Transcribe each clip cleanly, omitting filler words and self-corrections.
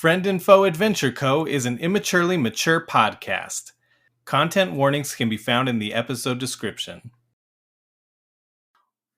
Friend and Foe Adventure Co. is an immaturely mature podcast. Content warnings can be found in the episode description.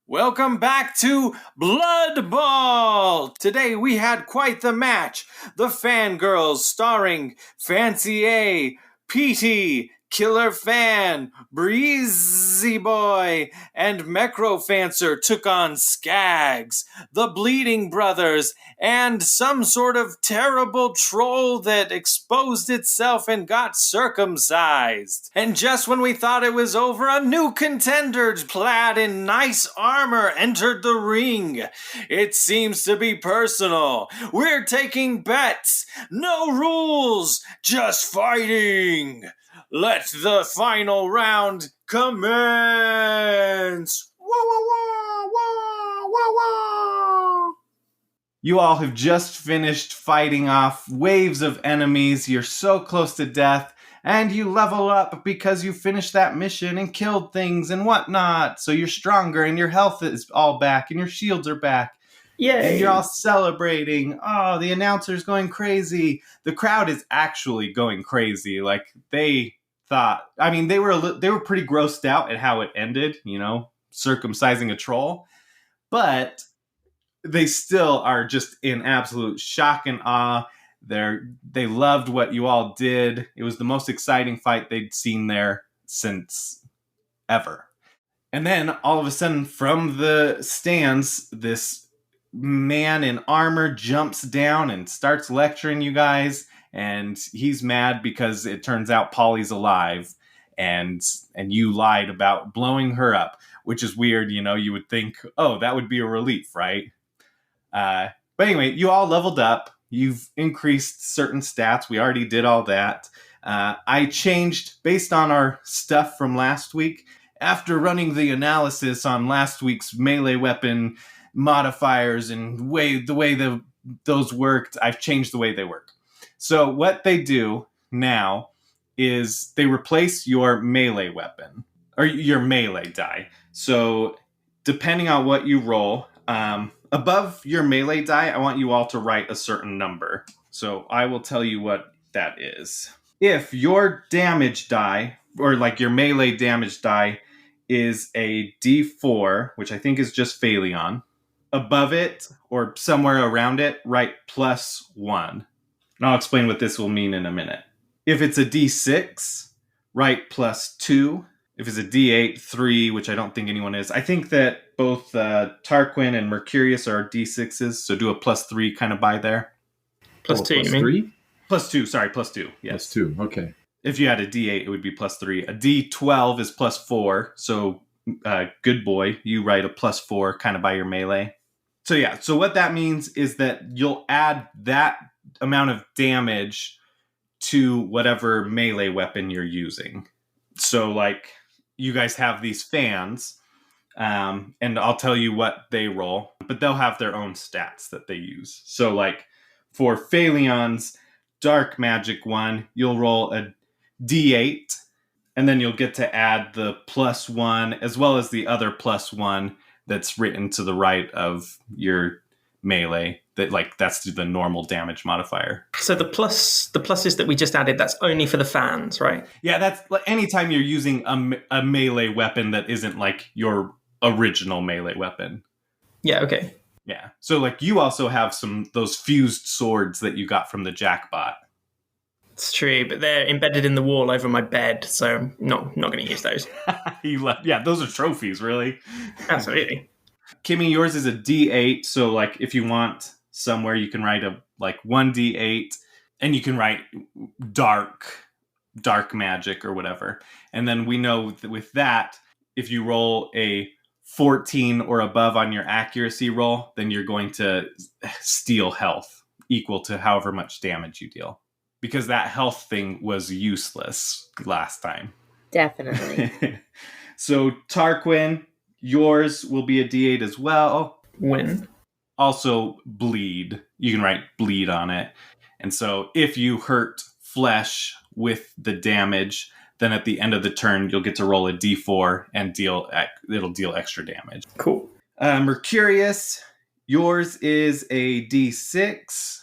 Welcome back to Blood Ball! Today we had quite the match. The Fangirls starring Fancy A, Petey, Killer Fan, Breezy Boy, and Mecrofancer took on Skags, the Bleeding Brothers, and some sort of terrible troll that exposed itself and got circumcised. And just when we thought it was over, a new contender clad in nice armor entered the ring. It seems to be personal. We're taking bets. No rules, just fighting. Let the final round commence! Wah, wah, wah, wah, wah, wah. You all have just finished fighting off waves of enemies. You're so close to death, and you level up because you finished that mission and killed things and whatnot. So you're stronger, and your health is all back, and your shields are back. Yay. And you're all celebrating. Oh, the announcer's going crazy. The crowd is actually going crazy. Like, they thought, I mean, they were pretty grossed out at how it ended, you know, circumcising a troll, but they still are just in absolute shock and awe. They loved what you all did. It was the most exciting fight they'd seen there since ever. And then all of a sudden, from the stands, this man in armor jumps down and starts lecturing you guys. And he's mad because it turns out Polly's alive, and you lied about blowing her up, which is weird. You know, you would think, oh, that would be a relief, right? But anyway, you all leveled up. You've increased certain stats. We already did all that. I changed based on our stuff from last week. After running the analysis on last week's melee weapon modifiers and the way those worked, I've changed the way they work. So what they do now is they replace your melee weapon, or your melee die. So depending on what you roll, above your melee die, I want you all to write a certain number. So I will tell you what that is. If your damage die, or like your melee damage die, is a D4, which I think is just Phaleon, above it, or somewhere around it, write +1. And I'll explain what this will mean in a minute. If it's a D6, write +2. If it's a D8, 3, which I don't think anyone is. I think that both Tarquin and Mercurius are D6s, so do a +3 kind of by there. +2, you mean? +2, sorry, +2. Yes. +2, okay. If you had a D8, it would be +3. A D12 is +4, so good boy, you write a +4 kind of by your melee. So yeah, so what that means is that you'll add that amount of damage to whatever melee weapon you're using. So like, you guys have these fans, and I'll tell you what they roll, but they'll have their own stats that they use. So like, for Phaleon's dark magic one, you'll roll a D8, and then you'll get to add the +1 as well as the other +1 that's written to the right of your melee. That's the normal damage modifier. So the pluses that we just added, that's only for the fans, right? Yeah, that's like anytime you're using a melee weapon that isn't like your original melee weapon. Yeah, okay. Yeah. So like, you also have those fused swords that you got from the Jackbot. It's true, but they're embedded in the wall over my bed, so I'm not going to use those. Yeah, those are trophies, really. Absolutely. Kimmy, yours is a D8, so like, if you want somewhere, you can write 1D8, and you can write dark magic or whatever. And then we know that with that, if you roll a 14 or above on your accuracy roll, then you're going to steal health equal to however much damage you deal. Because that health thing was useless last time. Definitely. So Tarquin, yours will be a D8 as well. When? Also bleed. You can write bleed on it. And so if you hurt flesh with the damage, then at the end of the turn, you'll get to roll a D4 and it'll deal extra damage. Cool. Mercurius, yours is a D6,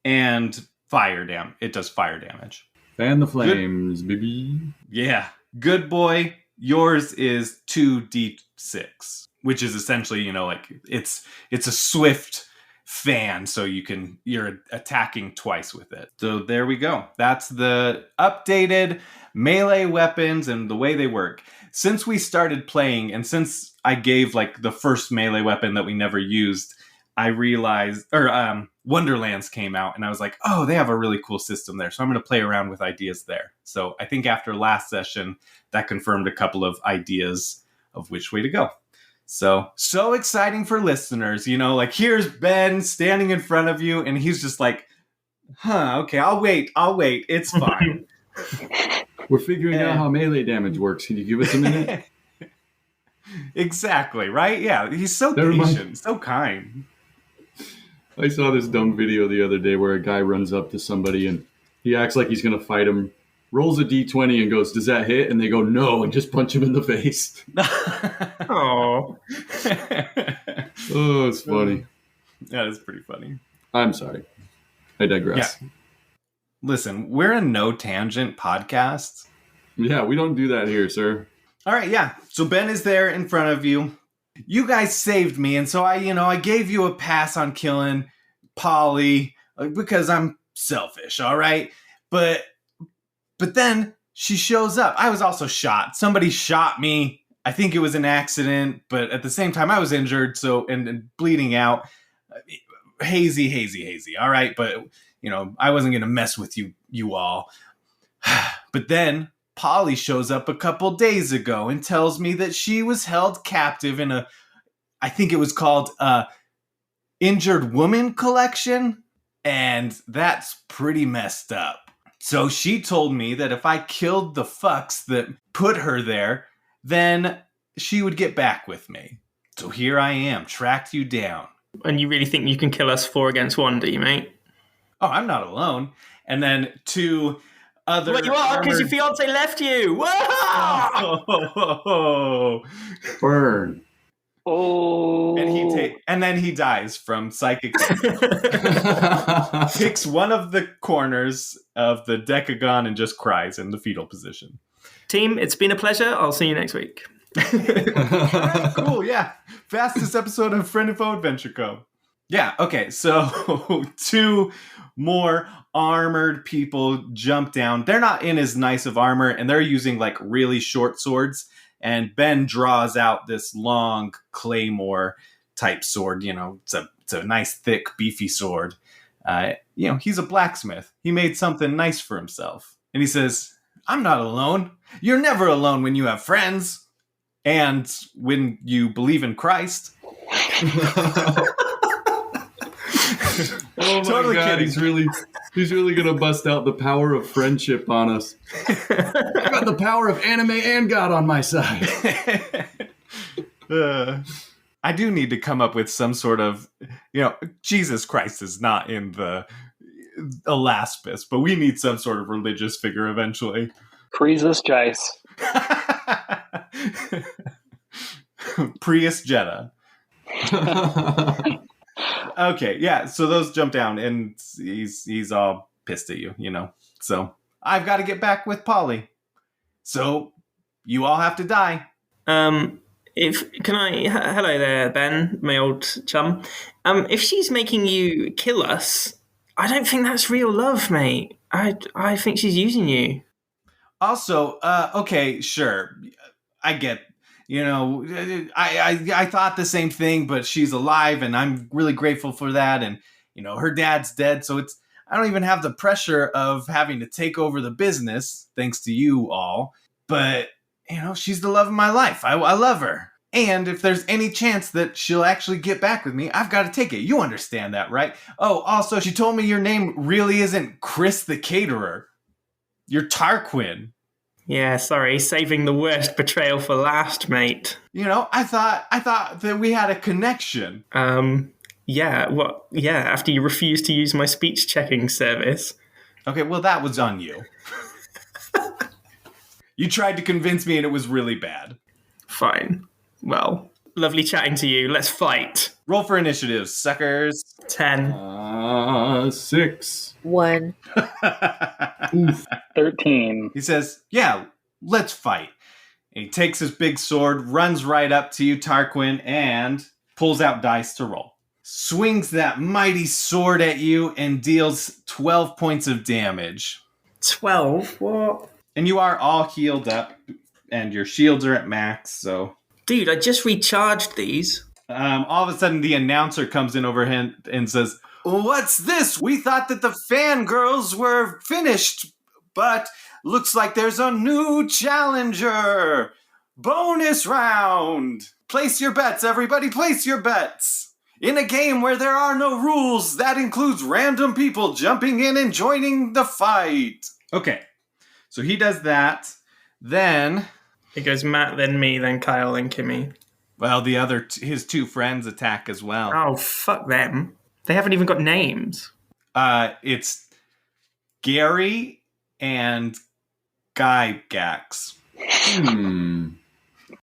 and fire damage. It does fire damage. Fan the flames, baby. Yeah. Good boy. Yours is 2d6, which is essentially, like it's a swift fan, so you're attacking twice with it. So there we go. That's the updated melee weapons and the way they work. Since we started playing, and since I gave like the first melee weapon that we never used, I realized, Wonderlands came out, and I was like, oh, they have a really cool system there. So I'm going to play around with ideas there. So I think after last session, that confirmed a couple of ideas of which way to go. So exciting for listeners, like here's Ben standing in front of you, and he's just like, okay, I'll wait. It's fine. We're figuring out how melee damage works. Can you give us a minute? Exactly, right? Yeah, he's so patient, so kind. I saw this dumb video the other day where a guy runs up to somebody and he acts like he's going to fight him, rolls a d20 and goes, does that hit? And they go, no, and just punch him in the face. Oh. Oh, it's funny. That is pretty funny. I'm sorry. I digress. Yeah. Listen, we're a no tangent podcast. Yeah, we don't do that here, sir. All right, yeah. So Ben is there in front of you. You guys saved me, and so I gave you a pass on killing Polly because I'm selfish, all right? But then she shows up. I was also shot. Somebody shot me. I think it was an accident, but at the same time I was injured, so and bleeding out. Hazy, all right? But, I wasn't going to mess with you all. But then Polly shows up a couple days ago and tells me that she was held captive in I think it was called Injured Woman Collection, and that's pretty messed up. So she told me that if I killed the fucks that put her there, then she would get back with me. So here I am, tracked you down. And you really think you can kill us 4 against 1, do you, mate? Oh, I'm not alone. And then 2 other... Well, you are, because your fiancé left you! Whoa! Oh. Burn. Oh. And then he dies from psychic picks one of the corners of the decagon and just cries in the fetal position. Team, it's been a pleasure. I'll see you next week. Cool, yeah. Fastest episode of FFAdventureCo. Yeah, okay, so 2 more armored people jump down. They're not in as nice of armor, and they're using like really short swords. And Ben draws out this long claymore type sword. It's a nice, thick, beefy sword. He's a blacksmith. He made something nice for himself. And he says, I'm not alone. You're never alone when you have friends. And when you believe in Christ. Oh my Totally God, kidding. he's really gonna bust out the power of friendship on us. I got the power of anime and God on my side. I do need to come up with some sort of, Jesus Christ is not in the Alaspis, but we need some sort of religious figure eventually. Prius Jice. Prius Jetta. Okay, yeah, so those jump down, and he's all pissed at you, So, I've got to get back with Polly. So, you all have to die. Hello there, Ben, my old chum. If she's making you kill us, I don't think that's real love, mate. I think she's using you. Also, okay, sure. I get, I thought the same thing, but she's alive, and I'm really grateful for that. And, her dad's dead, so I don't even have the pressure of having to take over the business, thanks to you all. But, she's the love of my life. I love her. And if there's any chance that she'll actually get back with me, I've got to take it. You understand that, right? Oh, also, she told me your name really isn't Chris the Caterer. You're Tarquin. Yeah, sorry, saving the worst betrayal for last, mate. I thought that we had a connection. Yeah, after you refused to use my speech checking service. Okay, well, that was on you. You tried to convince me, and it was really bad. Fine. Well, lovely chatting to you. Let's fight. Roll for initiative, suckers. 10. 6. 1. Oof. 13. He says, yeah, let's fight. And he takes his big sword, runs right up to you, Tarquin, and pulls out dice to roll. Swings that mighty sword at you and deals 12 points of damage. 12? What? And you are all healed up, and your shields are at max, so... Dude, I just recharged these. All of a sudden, the announcer comes in over him and says, what's this? We thought that the fangirls were finished, but looks like there's a new challenger. Bonus round. Place your bets, everybody. Place your bets. In a game where there are no rules, that includes random people jumping in and joining the fight. Okay, so he does that. Then... It goes Matt, then me, then Kyle, then Kimmy. Well, his two friends attack as well. Oh, fuck them. They haven't even got names. It's Gary and Guy Gax.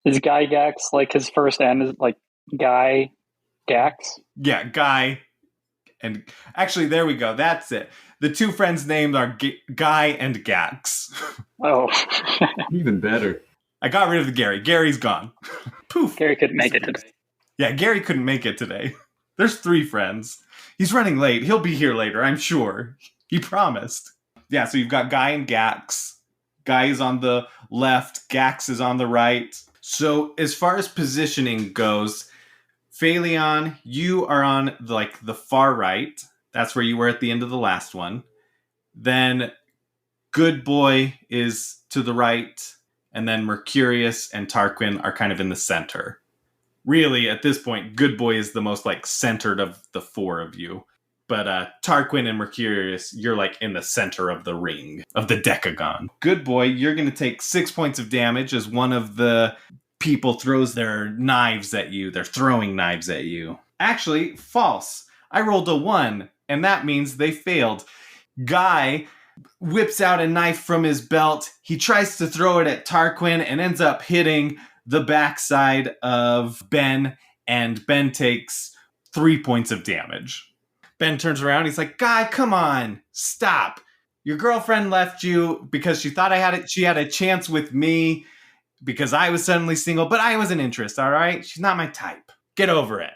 Is Guy Gax like his first N is like Guy Gax? Yeah, Guy. And actually, there we go. That's it. The two friends' names are Guy and Gax. Oh. Even better. I got rid of the Gary. Gary's gone. Poof. Gary couldn't make it today. Yeah, Gary couldn't make it today. There's 3 friends. He's running late. He'll be here later, I'm sure. He promised. Yeah, so you've got Guy and Gax. Guy is on the left. Gax is on the right. So as far as positioning goes, Phaleon, you are on the far right. That's where you were at the end of the last one. Then Good Boy is to the right. And then Mercurius and Tarquin are kind of in the center. Really, at this point, Good Boy is the most centered of the 4 of you. But Tarquin and Mercurius, you're in the center of the ring, of the decagon. Good Boy, you're going to take 6 points of damage as one of the people throws their knives at you. They're throwing knives at you. Actually, false. I rolled a 1, and that means they failed. Guy whips out a knife from his belt. He tries to throw it at Tarquin and ends up hitting the backside of Ben, and Ben takes 3 points of damage. Ben turns around. He's like, Guy, come on. Stop. Your girlfriend left you because she thought she had a chance with me because I was suddenly single, but I wasn't interested, all right? She's not my type. Get over it.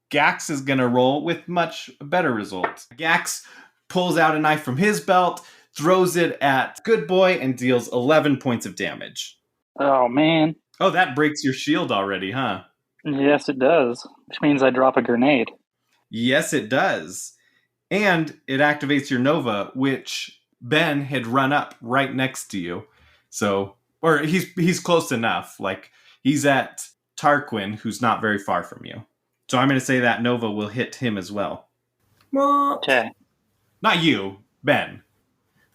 Gax is going to roll with much better results. Gax pulls out a knife from his belt, throws it at Good Boy, and deals 11 points of damage. Oh, man. Oh, that breaks your shield already, huh? Yes, it does. Which means I drop a grenade. Yes, it does. And it activates your Nova, which Ben had run up right next to you. So, or he's close enough. He's at Tarquin, who's not very far from you. So I'm going to say that Nova will hit him as well. What? Okay. Not you, Ben.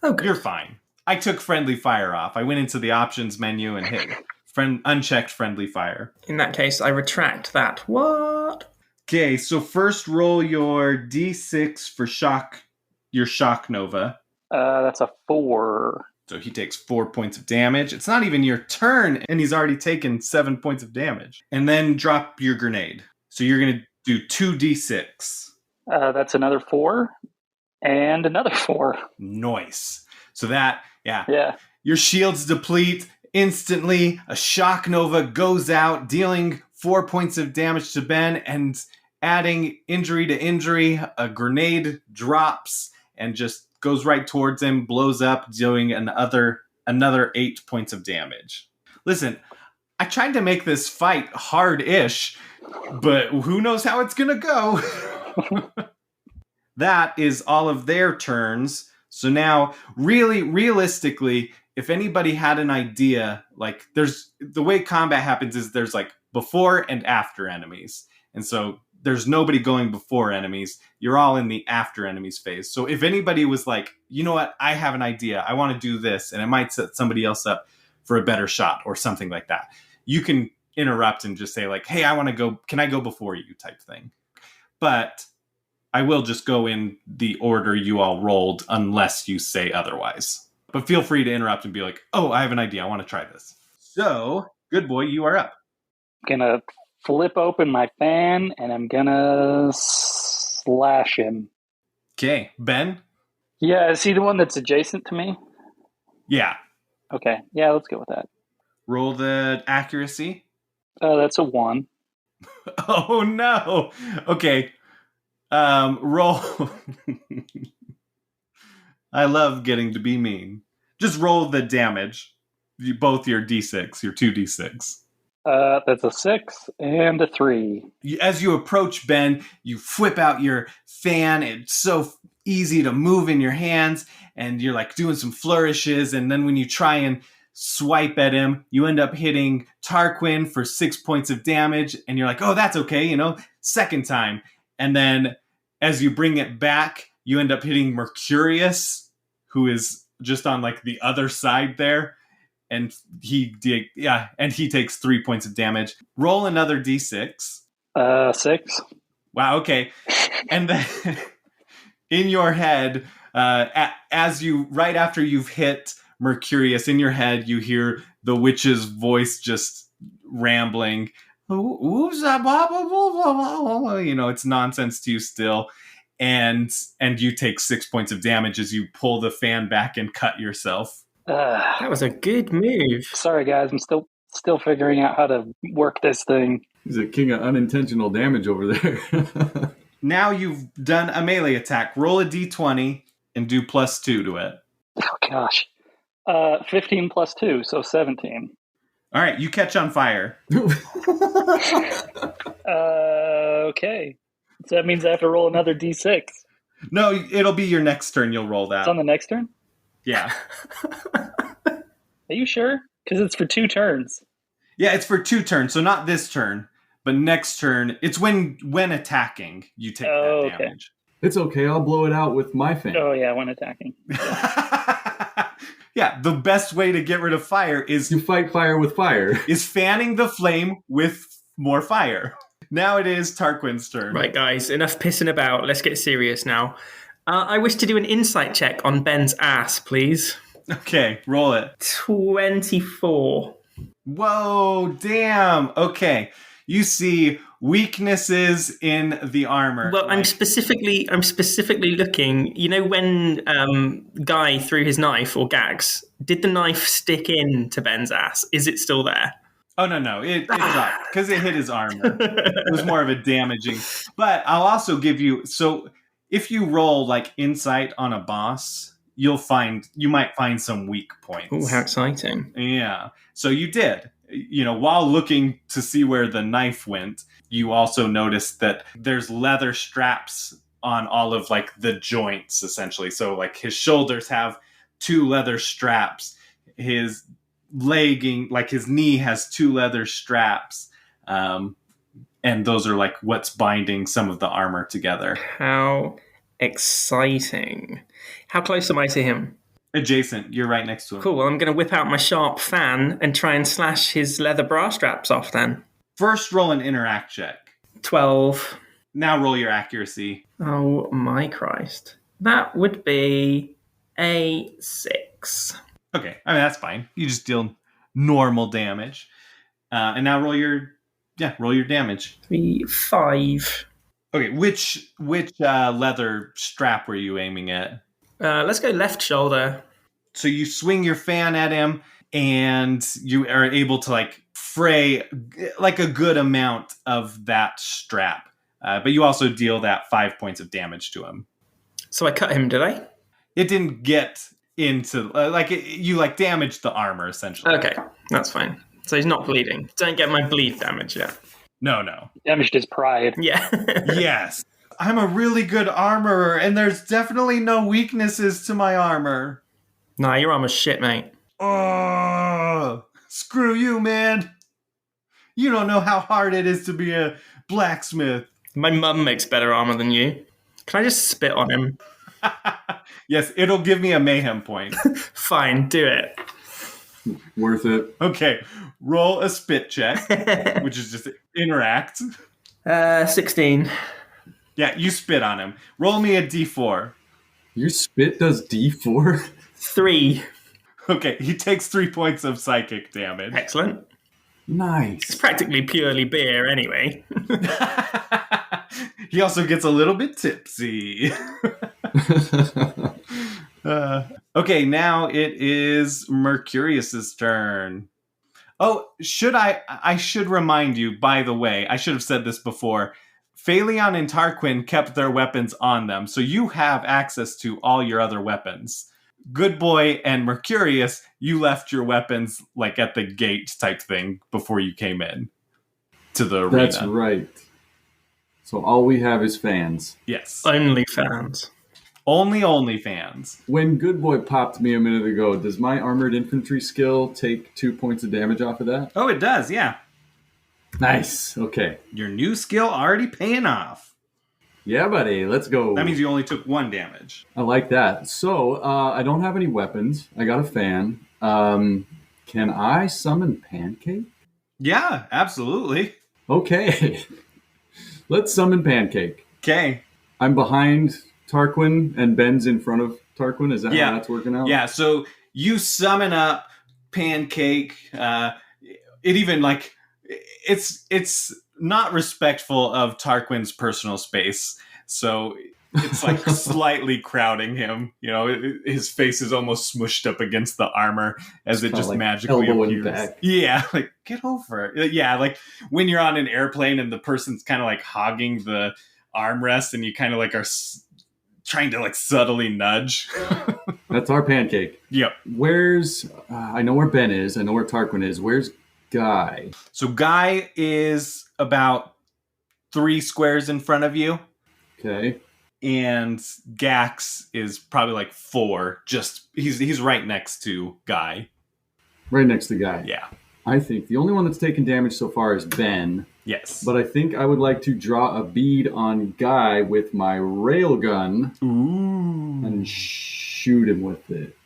Okay. You're fine. I took friendly fire off. I went into the options menu and hit unchecked friendly fire. In that case, I retract that. What? Okay, so first roll your D6 for your shock Nova. That's a 4. So he takes 4 points of damage. It's not even your turn, and he's already taken 7 points of damage. And then drop your grenade. So you're going to do 2 D6. That's another 4. And another 4. Nice. So that, Yeah. your shields deplete instantly. A shock Nova goes out, dealing 4 points of damage to Ben, and adding injury to injury. A grenade drops and just goes right towards him, blows up, doing another 8 points of damage. Listen, I tried to make this fight hard-ish, but who knows how it's gonna go. That is all of their turns. So now, really, realistically, if anybody had an idea, there's the way combat happens is there's before and after enemies. And so there's nobody going before enemies. You're all in the after enemies phase. So if anybody was you know what, I have an idea. I want to do this, and it might set somebody else up for a better shot or something like that. You can interrupt and just say hey, I want to go. Can I go before you type thing? But I will just go in the order you all rolled unless you say otherwise. But feel free to interrupt and be oh, I have an idea. I want to try this. So, Good Boy, you are up. Gonna flip open my fan, and I'm gonna slash him. Okay, Ben? Yeah, is he the one that's adjacent to me? Yeah. Okay, yeah, let's go with that. Roll the accuracy. That's a 1. Oh, no. Okay. Roll. I love getting to be mean. Just roll the damage. Both your d6, your 2d6. That's a 6 and a 3. As you approach Ben, you whip out your fan. It's so easy to move in your hands, and you're like doing some flourishes. And then when you try and swipe at him, you end up hitting Tarquin for 6 points of damage. And you're like, oh, that's okay, second time. And then as you bring it back, you end up hitting Mercurius, who is just on like the other side there. And he takes 3 points of damage. Roll another d6. 6. Wow, okay. And then in your head, right after you've hit Mercurius, in your head, you hear the witch's voice just rambling. It's nonsense to you still. And you take 6 points of damage as you pull the fan back and cut yourself. That was a good move. Sorry, guys. I'm still figuring out how to work this thing. He's a king of unintentional damage over there. Now you've done a melee attack. Roll a d20 and do +2 to it. Oh, gosh. 15 plus 2, so 17. All right, you catch on fire. Okay. So that means I have to roll another d6. No, it'll be your next turn. You'll roll that. It's on the next turn? Yeah. Are you sure? Because it's for 2 turns. Yeah, it's for 2 turns, so not this turn, but next turn. It's when attacking, you take that damage. It's okay, I'll blow it out with my fan. Oh, yeah, when attacking. Yeah, the best way to get rid of fire is... You fight fire with fire. ...is fanning the flame with more fire. Now it is Tarquin's turn. Right, guys, enough pissing about. Let's get serious now. I wish to do an insight check on Ben's ass, please. Okay, roll it. 24. Whoa, damn. Okay, you see weaknesses in the armor. Well, I'm specifically looking. You know when Guy threw his knife or gags? Did the knife stick into Ben's ass? Is it still there? Oh no, it dropped because it hit his armor. It was more of a damaging. But I'll also give you if you roll like insight on a boss, you might find some weak points. Oh, how exciting. Yeah. So you did. While looking to see where the knife went, you also noticed that there's leather straps on all of like the joints, essentially. So like his shoulders have 2 leather straps. His legging, like his knee has 2 leather straps. And those are like what's binding some of the armor together. How exciting. How close am I to him? Adjacent. You're right next to him. Cool. Well, I'm going to whip out my sharp fan and try and slash his leather bra straps off then. First, roll an interact check. 12. Now roll your accuracy. Oh, my Christ. That would be a 6. Okay. I mean, that's fine. You just deal normal damage. And now roll your damage. 3, 5. Okay, which leather strap were you aiming at? Let's go left shoulder. So you swing your fan at him, and you are able to like fray like a good amount of that strap. But you also deal that 5 points of damage to him. So I cut him, did I? It didn't get into you damaged the armor essentially. Okay, that's fine. So he's not bleeding. Don't get my bleed damage yet. No. Damaged his pride. Yeah. Yes. I'm a really good armorer, and there's definitely no weaknesses to my armor. Nah, your armor's shit, mate. Oh, screw you, man. You don't know how hard it is to be a blacksmith. My mum makes better armor than you. Can I just spit on him? Yes, it'll give me a mayhem point. Fine, do it. Worth it. Okay, roll a spit check, which is just interact. 16. Yeah, you spit on him. Roll me a d4. Your spit does D4? 3. Okay, he takes 3 points of psychic damage. Excellent. It's Nice. practically purely beer anyway. He also gets a little bit tipsy. Okay, now it is Mercurious's turn. Oh, I should remind you, by the way, I should have said this before. Phaleon and Tarquin kept their weapons on them, so you have access to all your other weapons. Good Boy and Mercurius, you left your weapons like at the gate type thing before you came in to the arena. That's right. So all we have is fans. Yes. Only fans. Only fans. When Good Boy popped me a minute ago, does my armored infantry skill take 2 points of damage off of that? Oh, it does, yeah. Nice. Okay. Your new skill already paying off. Yeah, buddy. Let's go. That means you only took 1 damage. I like that. So I don't have any weapons. I got a fan. Can I summon Pancake? Yeah, absolutely. Okay. Let's summon Pancake. Okay. I'm behind Tarquin and Ben's in front of Tarquin. Is that how that's working out? Yeah, so you summon up Pancake. It even like it's not respectful of Tarquin's personal space. So it's like slightly crowding him. You know, his face is almost smushed up against the armor as it just like magically appears. Back. Yeah, like get over it. Yeah, like when you're on an airplane and the person's kind of like hogging the armrest and you kind of like are trying to like subtly nudge. That's our Pancake. Yep. Where's I know where Ben is. I know where Tarquin is. Where's Guy? So Guy is about 3 squares in front of you. Okay. And Gax is probably like 4. Just he's right next to Guy. Right next to Guy. Yeah. I think the only one that's taken damage so far is Ben. Yes. But I think I would like to draw a bead on Guy with my railgun. Ooh. And shoot him with it.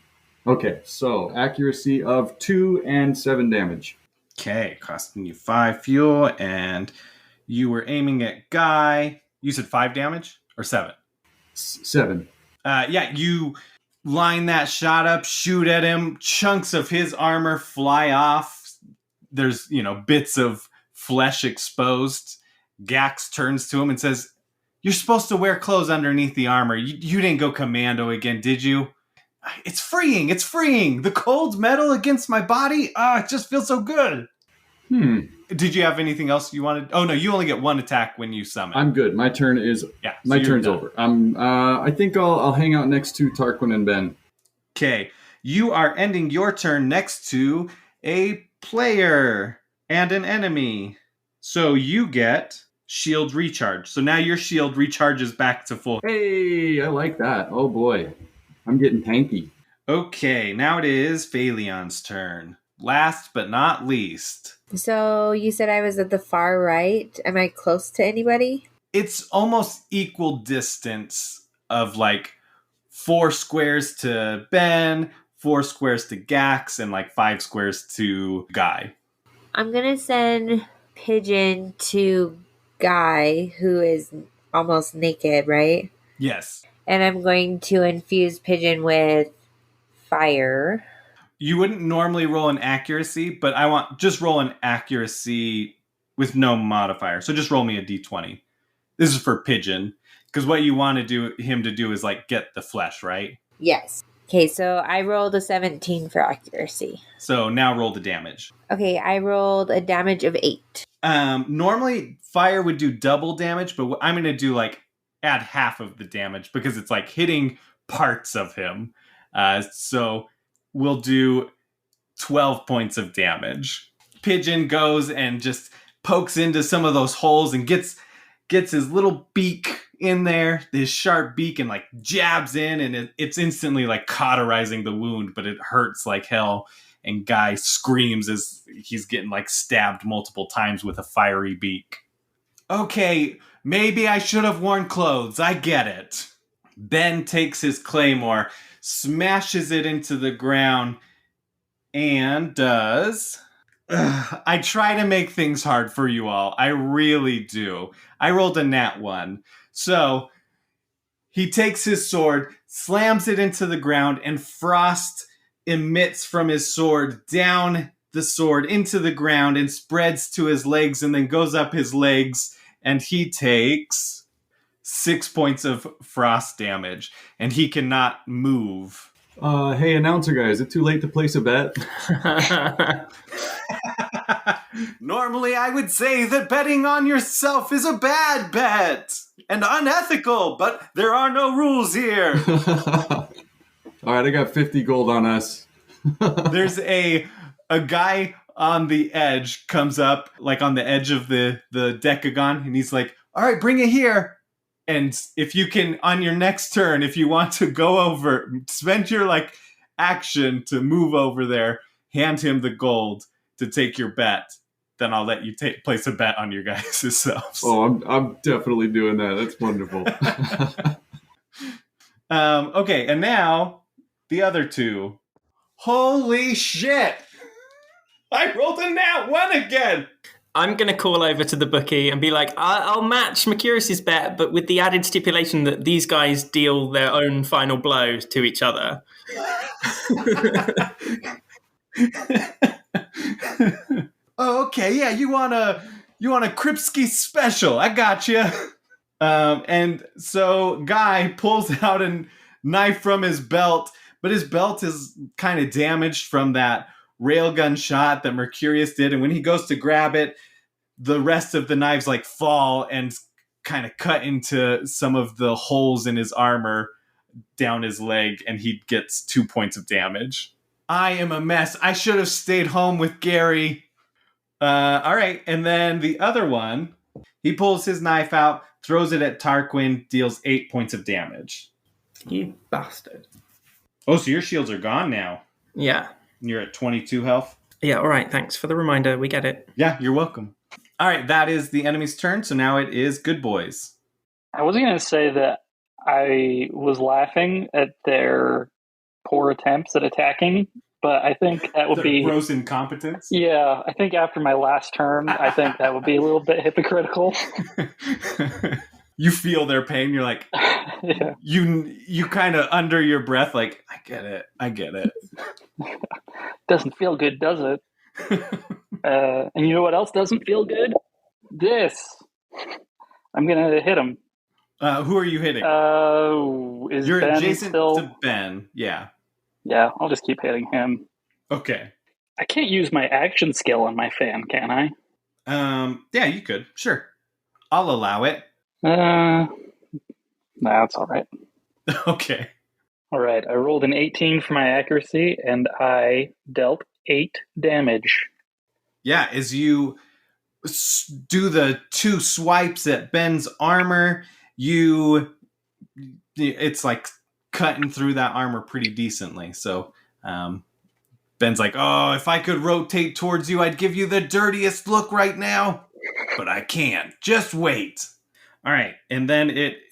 Okay, so accuracy of 2 and 7 damage. Okay, costing you 5 fuel, and you were aiming at Guy. You said 5 damage or 7? 7. Yeah, you line that shot up, shoot at him. Chunks of his armor fly off. There's, bits of flesh exposed. Gax turns to him and says, "You're supposed to wear clothes underneath the armor. You didn't go commando again, did you?" It's freeing. The cold metal against my body. It just feels so good. Did you have anything else you wanted? Oh no, you only get 1 attack when you summon. I'm good. My turn is my turn's done. Over. I think I'll hang out next to Tarquin and Ben. Okay, you are ending your turn next to a player and an enemy, so you get shield recharge. So now your shield recharges back to full. Hey, I like that. Oh boy, I'm getting tanky. Okay, now it is Phaleon's turn. Last but not least. So you said I was at the far right. Am I close to anybody? It's almost equal distance of like 4 squares to Ben, 4 squares to Gax, and like 5 squares to Guy. I'm going to send Pigeon to Guy, who is almost naked, right? Yes. And I'm going to infuse Pigeon with fire. You wouldn't normally roll an accuracy, but I want just roll an accuracy with no modifier. So just roll me a d20. This is for Pigeon, because what you want him to do is like get the flesh, right? Yes. Okay, so I rolled a 17 for accuracy. So now roll the damage. Okay, I rolled a damage of 8. Normally fire would do double damage, but I'm going to do like add half of the damage because it's like hitting parts of him. So we'll do 12 points of damage. Pigeon goes and just pokes into some of those holes and gets his little beak in there, his sharp beak, and like jabs in, and it's instantly like cauterizing the wound, but it hurts like hell. And Guy screams as he's getting like stabbed multiple times with a fiery beak. Okay, maybe I should have worn clothes. I get it. Ben takes his claymore, smashes it into the ground, and does... I try to make things hard for you all. I really do. I rolled a nat 1. So he takes his sword, slams it into the ground, and frost emits from his sword down the sword into the ground and spreads to his legs and then goes up his legs, and he takes 6 points of frost damage, and he cannot move. Hey, announcer guy, is it too late to place a bet? Normally, I would say that betting on yourself is a bad bet and unethical, but there are no rules here. All right, I got 50 gold on us. There's a guy on the edge comes up, like on the edge of the decagon, and he's like, all right, bring it here. And if you can, on your next turn, if you want to go over, spend your like action to move over there, hand him the gold to take your bet. Then I'll let you place a bet on your guys' selves. Oh, I'm definitely doing that. That's wonderful. Okay, and now the other two. Holy shit! I rolled a nat 1 again! I'm going to call over to the bookie and be like, I'll match Mercurus's bet, but with the added stipulation that these guys deal their own final blow to each other. Oh, okay, yeah, you want a Kripsky special. I got you. And so Guy pulls out a knife from his belt, but his belt is kind of damaged from that railgun shot that Mercurius did, and when he goes to grab it, the rest of the knives like fall and kind of cut into some of the holes in his armor down his leg, and he gets 2 points of damage. I am a mess. I should have stayed home with Gary. All right, and then the other one, he pulls his knife out, throws it at Tarquin, deals 8 points of damage. You bastard. Oh, so your shields are gone now. Yeah. You're at 22 health? Yeah, all right, thanks for the reminder. We get it. Yeah, you're welcome. All right, that is the enemy's turn, so now it is Good Boys. I wasn't going to say that I was laughing at their poor attempts at attacking, but I think that would be... gross incompetence? Yeah, I think after my last turn, I think that would be a little bit hypocritical. You feel their pain, you're like... Yeah. You kind of under your breath, like, I get it. Doesn't feel good, does it? And you know what else doesn't feel good? This. I'm going to hit him. Who are you hitting? You're Ben adjacent still... to Ben, yeah. Yeah, I'll just keep hitting him. Okay. I can't use my action skill on my fan, can I? Yeah, you could. Sure. I'll allow it. That's all right. Okay. All right, I rolled an 18 for my accuracy, and I dealt 8 damage. Yeah, as you do the 2 swipes at Ben's armor, it's like cutting through that armor pretty decently. So Ben's like, oh, if I could rotate towards you, I'd give you the dirtiest look right now. But I can't. Just wait. All right, and then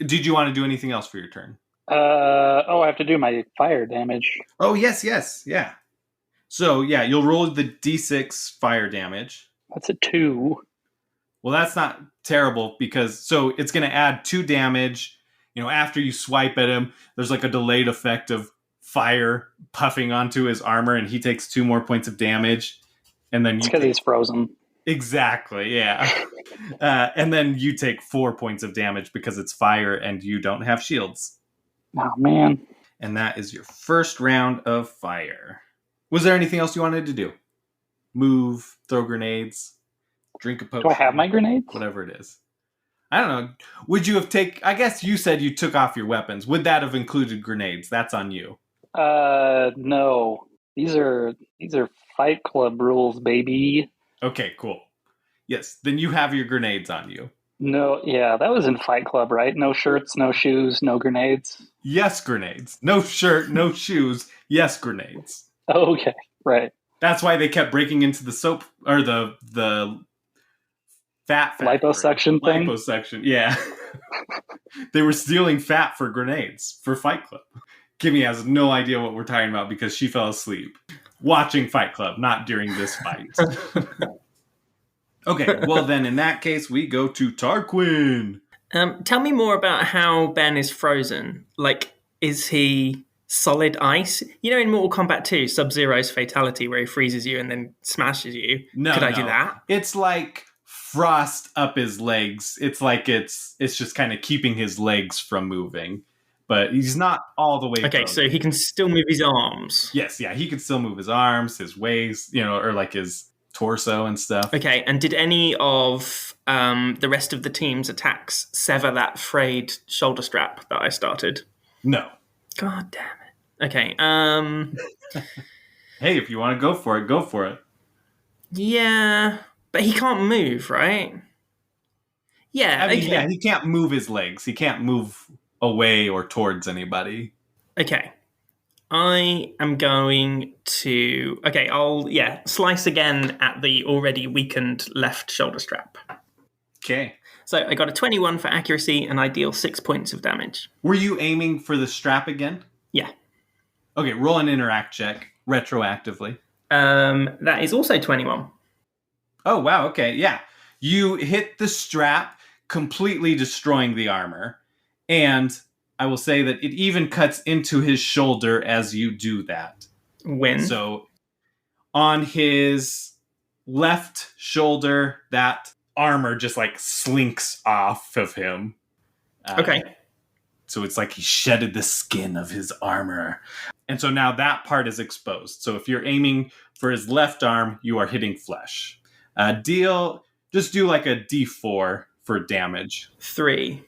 did you want to do anything else for your turn? I have to do my fire damage. Oh, yes, yeah. So, yeah, you'll roll the d6 fire damage. That's a 2. Well, that's not terrible because it's going to add 2 damage. You know, after you swipe at him, there's like a delayed effect of fire puffing onto his armor, and he takes 2 more points of damage. And then it's because he's frozen. Exactly, yeah. And then you take 4 points of damage because it's fire and you don't have shields. Oh, man. And that is your first round of fire. Was there anything else you wanted to do? Move, throw grenades, drink a potion. Do I have my grenades? Whatever it is. I don't know. Would you have I guess you said you took off your weapons. Would that have included grenades? That's on you. No. These are Fight Club rules, baby. Okay, cool. Yes, then you have your grenades on you. No, yeah, that was in Fight Club, right? No shirts, no shoes, no grenades. Yes, grenades. No shirt, no shoes. Yes, grenades. Okay, right. That's why they kept breaking into the soap or the fat liposuction thing. Liposuction, yeah. They were stealing fat for grenades for Fight Club. Kimmy has no idea what we're talking about because she fell asleep watching Fight Club, not during this fight. Okay, well then in that case we go to Tarquin. Tell me more about how Ben is frozen. Like, is he solid ice. You know, in Mortal Kombat 2, Sub-Zero's fatality where he freezes you and then smashes you. No, Could I do that? It's like frost up his legs. It's like it's just kind of keeping his legs from moving, but he's not all the way. Okay, frozen. so he can still move his arms. Yes, yeah, he can still move his arms, his waist, or like his torso and stuff. Okay, and did any of the rest of the team's attacks sever that frayed shoulder strap that I started? No. God damn it. Okay, Hey, if you want to go for it, go for it. yeah, but he can't move, right? Yeah, I mean, okay. yeah, he can't move his legs. He can't move away or towards anybody. Okay. I am going to... Okay, I'll, slice again at the already weakened left shoulder strap. Okay. So I got a 21 for accuracy, and I deal 6 points of damage. Were you aiming for the strap again? Yeah. Okay, roll an interact check retroactively. That is also 21. Oh, wow, okay, yeah. You hit the strap, completely destroying the armor, and I will say that it even cuts into his shoulder as you do that. When? So on his left shoulder, that armor just like slinks off of him. Okay. So it's like he shedded the skin of his armor. And so now that part is exposed. So if you're aiming for his left arm, you are hitting flesh. Just do like a D4 for damage. 3.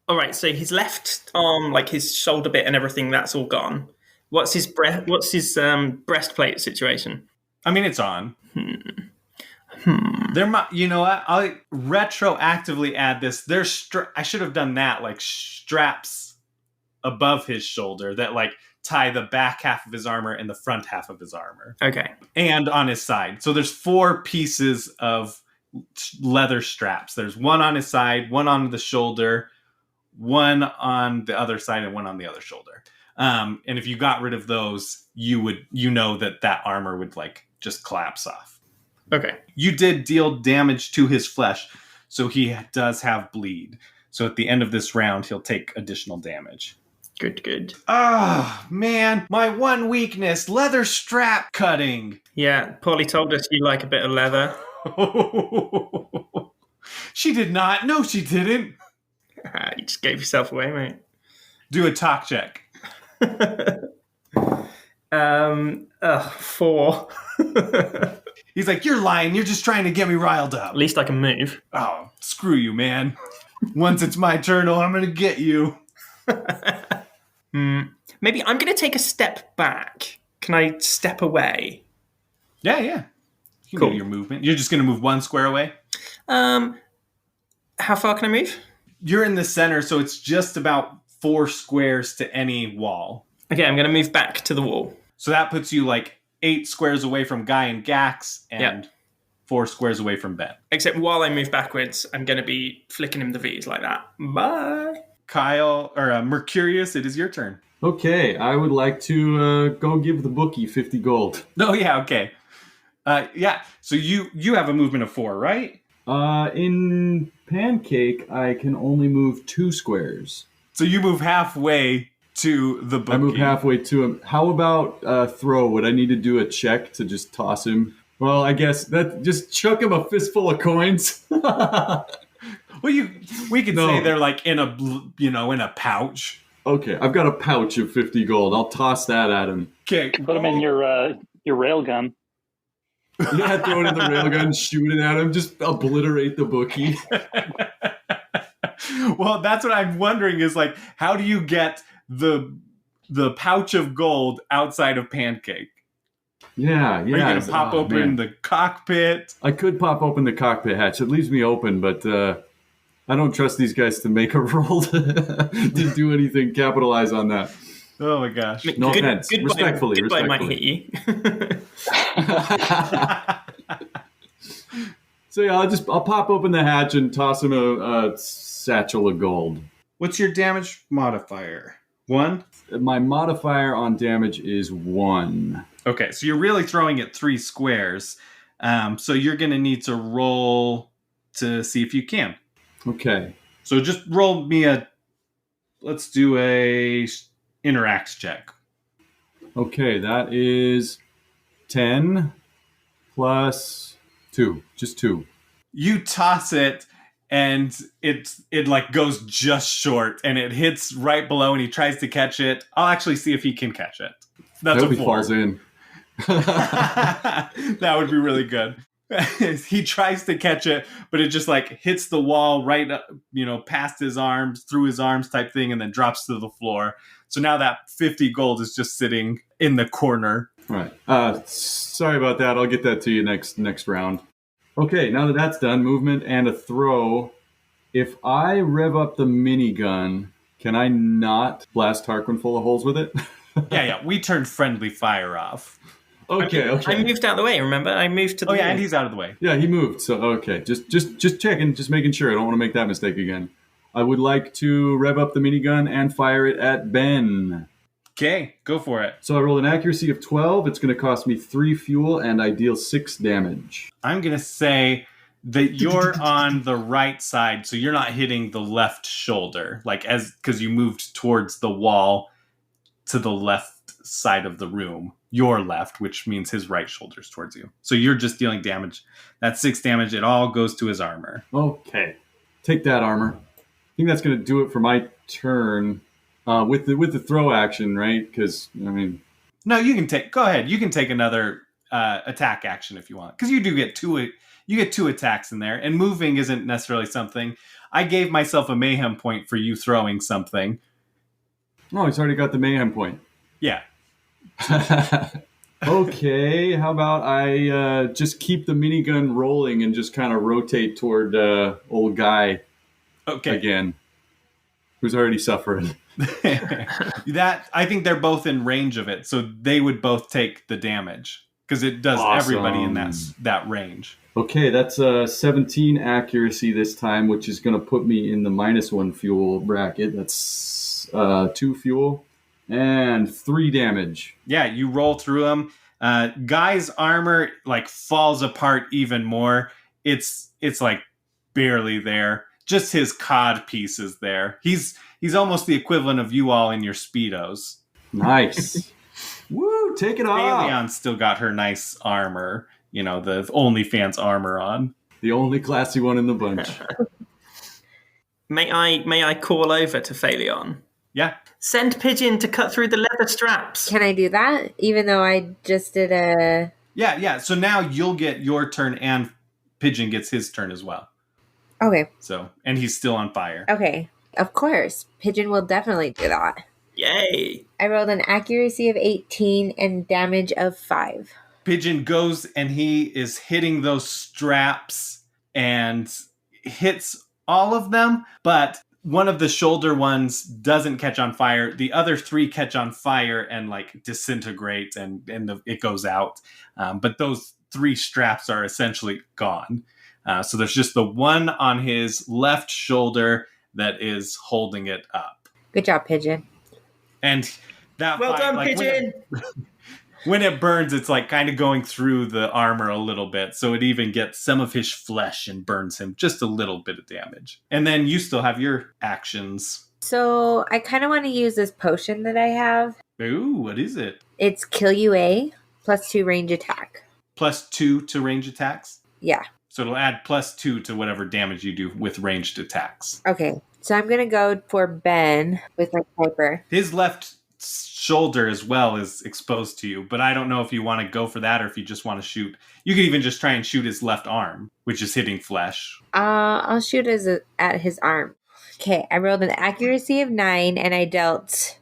All right, so his left arm, like his shoulder bit and everything, that's all gone. What's his breastplate situation? I mean, it's on. There might, you know what? I'll retroactively add this. I should have done that, like straps above his shoulder that like tie the back half of his armor and the front half of his armor. Okay. And on his side. So there's 4 pieces of leather straps. There's one on his side, one on the shoulder, one on the other side, and one on the other shoulder. And if you got rid of those, you know that armor would like just collapse off. Okay. You did deal damage to his flesh, so he does have bleed. So at the end of this round, he'll take additional damage. Good. Oh, man. My one weakness, leather strap cutting. Yeah, Paulie told us you like a bit of leather. She did not. No, she didn't. You just gave yourself away, mate. Do a talk check. 4. He's like, you're lying. You're just trying to get me riled up. At least I can move. Oh, screw you, man. Once it's my turn, I'm going to get you. Maybe I'm going to take a step back. Can I step away? Yeah. You can Cool. do your movement. You're just going to move 1 square away? How far can I move? You're in the center, so it's just about 4 squares to any wall. Okay, I'm going to move back to the wall. So that puts you like 8 squares away from Guy and Gax and 4 squares away from Ben. Except while I move backwards, I'm going to be flicking him the V's like that. Bye. Kyle, or Mercurius, it is your turn. Okay, I would like to go give the bookie 50 gold. Oh, yeah, okay. So you have a movement of 4, right? In Pancake, I can only move 2 squares. So you move halfway to the bookie. I move halfway to him. How about throw? Would I need to do a check to just toss him? Well, I guess that just chuck him a fistful of coins. Well, we could say they're like in a pouch. Okay, I've got a pouch of 50 gold. I'll toss that at him. Okay, Put them in your railgun. Yeah, throw it in the railgun, shoot it at him, just obliterate the bookie. Well, that's what I'm wondering is like, how do you get the pouch of gold outside of Pancake? Yeah. Are you going to pop open the cockpit? I could pop open the cockpit hatch. It leaves me open, but I don't trust these guys to make a roll to do anything, capitalize on that. Oh my gosh. No offense. Respectfully. Might hit you. So yeah, I'll pop open the hatch and toss him a satchel of gold. What's your damage modifier? 1? My modifier on damage is 1. Okay, so you're really throwing it 3 squares. So you're going to need to roll to see if you can. Okay. So just roll me let's do a interact check. Okay, that is 10 plus 2. Just 2. You toss it, and it like goes just short, and it hits right below, and he tries to catch it. I'll actually see if he can catch it. That's I hope a he 4. falls in. That would be really good. He tries to catch it, but it just like hits the wall right, past his arms, through his arms type thing, and then drops to the floor. So now that 50 gold is just sitting in the corner. All right. Sorry about that. I'll get that to you next round. Okay, now that that's done, movement and a throw. If I rev up the minigun, can I not blast Tarquin full of holes with it? Yeah. We turned friendly fire off. Okay. I moved out of the way, remember? I moved to the Oh, yeah, wall. and he's out of the way. Yeah, he moved. So, okay. Just checking, just making sure. I don't want to make that mistake again. I would like to rev up the minigun and fire it at Ben. Okay, go for it. So I roll an accuracy of 12. It's going to cost me 3 fuel, and I deal 6 damage. I'm going to say that you're on the right side, so you're not hitting the left shoulder, because you moved towards the wall to the left side of the room. Your left, which means his right shoulder's towards you. So you're just dealing damage. That's 6 damage. It all goes to his armor. Okay. Take that, armor. I think that's going to do it for my turn. With the throw action, right? Because, No, you can take... Go ahead. You can take another attack action if you want. Because you do get two attacks in there. And moving isn't necessarily something. I gave myself a mayhem point for you throwing something. Oh, he's already got the mayhem point. Yeah. Okay, how about I just keep the minigun rolling and just kind of rotate toward old guy again, who's already suffering. That I think they're both in range of it, so they would both take the damage because it does everybody in that range. Okay, that's 17 accuracy this time, which is going to put me in the -1 fuel bracket. That's 2 fuel and 3 damage. Yeah, you roll through them. Guy's armor like falls apart even more. It's like barely there. Just his cod piece is there. He's almost the equivalent of you all in your Speedos. Nice. Woo, take it off. Leon's still got her nice armor, the OnlyFans armor on. The only classy one in the bunch. May I call over to Phaleon? Yeah. Send Pigeon to cut through the leather straps. Can I do that? Even though I just did a... Yeah. So now you'll get your turn and Pigeon gets his turn as well. Okay. So, and he's still on fire. Okay. Of course. Pigeon will definitely do that. Yay. I rolled an accuracy of 18 and damage of 5. Pigeon goes and he is hitting those straps and hits all of them, but one of the shoulder ones doesn't catch on fire. The other 3 catch on fire and like disintegrate and it goes out. But those 3 straps are essentially gone. So there's just the one on his left shoulder that is holding it up. Good job, Pigeon. And that Well done, Pigeon. When it burns, it's like kind of going through the armor a little bit. So it even gets some of his flesh and burns him just a little bit of damage. And then you still have your actions. So I kind of want to use this potion that I have. Ooh, what is it? It's Kill You A plus 2 range attack. Plus 2 to range attacks? Yeah. So it'll add plus 2 to whatever damage you do with ranged attacks. Okay. So I'm going to go for Ben with my Piper. His left shoulder as well is exposed to you, but I don't know if you want to go for that or if you just want to shoot. You could even just try and shoot his left arm, which is hitting flesh. I'll shoot at his arm. Okay, I rolled an accuracy of 9 and I dealt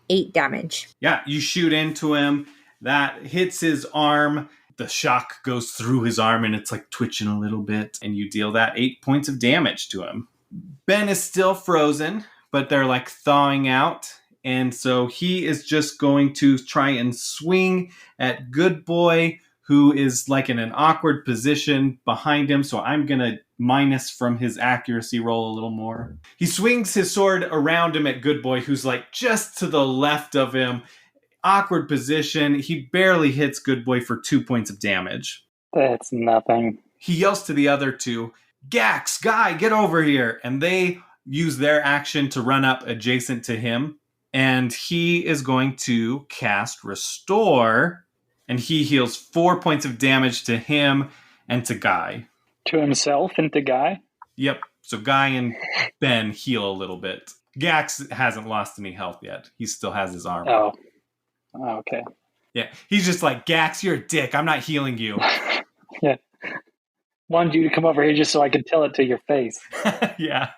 8 damage. Yeah, you shoot into him. That hits his arm. The shock goes through his arm and it's like twitching a little bit. And you deal that 8 points of damage to him. Ben is still frozen, but they're like thawing out. And so he is just going to try and swing at Good Boy, who is like in an awkward position behind him. So I'm going to minus from his accuracy roll a little more. He swings his sword around him at Good Boy, who's like just to the left of him. Awkward position. He barely hits Good Boy for 2 points of damage. That's nothing. He yells to the other 2, Gax, Guy, get over here. And they use their action to run up adjacent to him. and he is going to cast Restore, and he heals 4 points of damage to him and to Guy. To himself and to Guy? Yep. So Guy and Ben heal a little bit. Gax hasn't lost any health yet. He still has his armor. Oh, okay. Yeah. He's just like, Gax, you're a dick. I'm not healing you. Yeah. Wanted you to come over here just so I could tell it to your face. Yeah.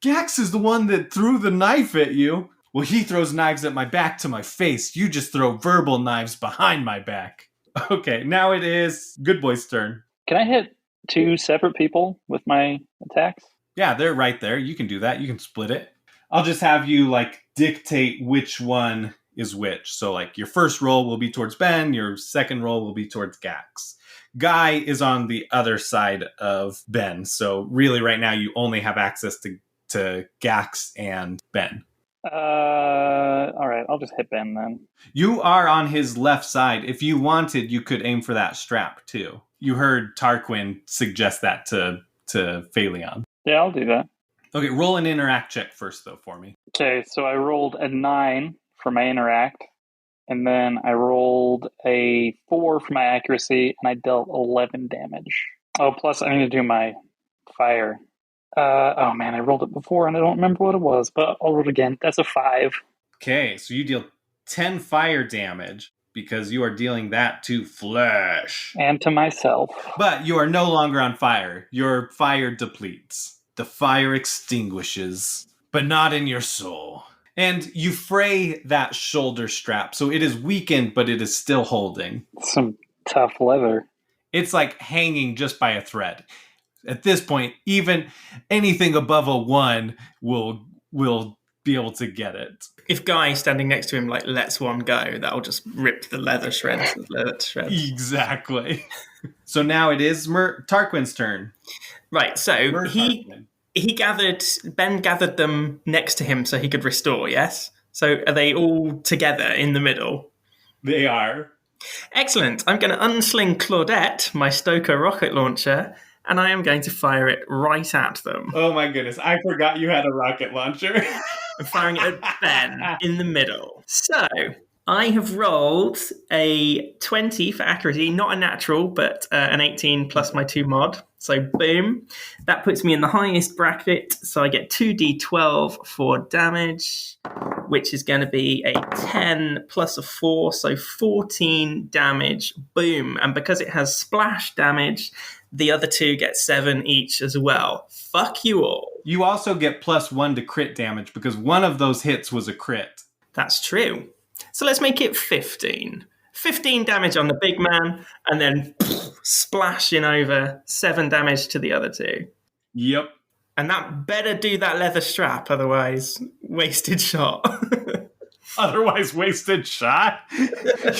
Gax is the one that threw the knife at you. Well, he throws knives at my back to my face. You just throw verbal knives behind my back. Okay, now it is Good Boy's turn. Can I hit 2 separate people with my attacks? Yeah, they're right there. You can do that. You can split it. I'll just have you, like, dictate which one is which. So, like, your first roll will be towards Ben. Your second roll will be towards Gax. Guy is on the other side of Ben. So, really, right now, you only have access to Gax and Ben. All right, I'll just hit Ben then. You are on his left side. If you wanted, you could aim for that strap, too. You heard Tarquin suggest that to Phaleon. Yeah, I'll do that. Okay, roll an interact check first, though, for me. Okay, so I rolled a 9 for my interact, and then I rolled a 4 for my accuracy, and I dealt 11 damage. Oh, plus I need to do my fire. Oh man, I rolled it before, and I don't remember what it was, but I'll roll it again. That's a 5. Okay, so you deal 10 fire damage because you are dealing that to flesh. And to myself. But you are no longer on fire. Your fire depletes. The fire extinguishes, but not in your soul. And you fray that shoulder strap, so it is weakened, but it is still holding. Some tough leather. It's like hanging just by a thread. At this point, even anything above a 1 will be able to get it. If Guy standing next to him like lets one go, that'll just rip the leather shreds. Exactly. So now it is Tarquin's turn. Right, so Ben gathered them next to him so he could restore, yes? So are they all together in the middle? They are. Excellent. I'm going to unsling Claudette, my Stoker rocket launcher, and I am going to fire it right at them. Oh my goodness, I forgot you had a rocket launcher. I'm firing it at Ben in the middle. So I have rolled a 20 for accuracy, not a natural, but an 18 plus my 2 mod. So boom, that puts me in the highest bracket. So I get 2d12 for damage, which is going to be a 10 plus a 4, so 14 damage. Boom. And because it has splash damage, the other 2 get 7 each as well. Fuck you all. You also get +1 to crit damage because one of those hits was a crit. That's true. So let's make it 15. 15 damage on the big man, and then splashing over 7 damage to the other 2. Yep. And that better do that leather strap, otherwise wasted shot. Otherwise wasted shot?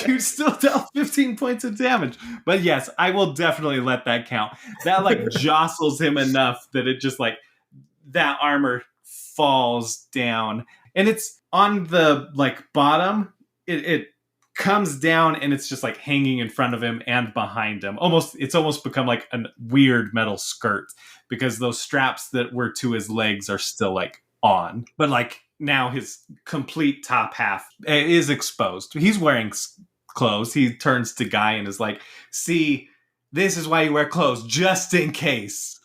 You still dealt 15 points of damage. But yes, I will definitely let that count. That like jostles him enough that it just like, that armor falls down. And it's on the like bottom. It comes down and it's just like hanging in front of him and behind him. It's almost become like a weird metal skirt because those straps that were to his legs are still like on. But like now his complete top half is exposed. He's wearing clothes. He turns to Guy and is like, see, this is why you wear clothes, just in case.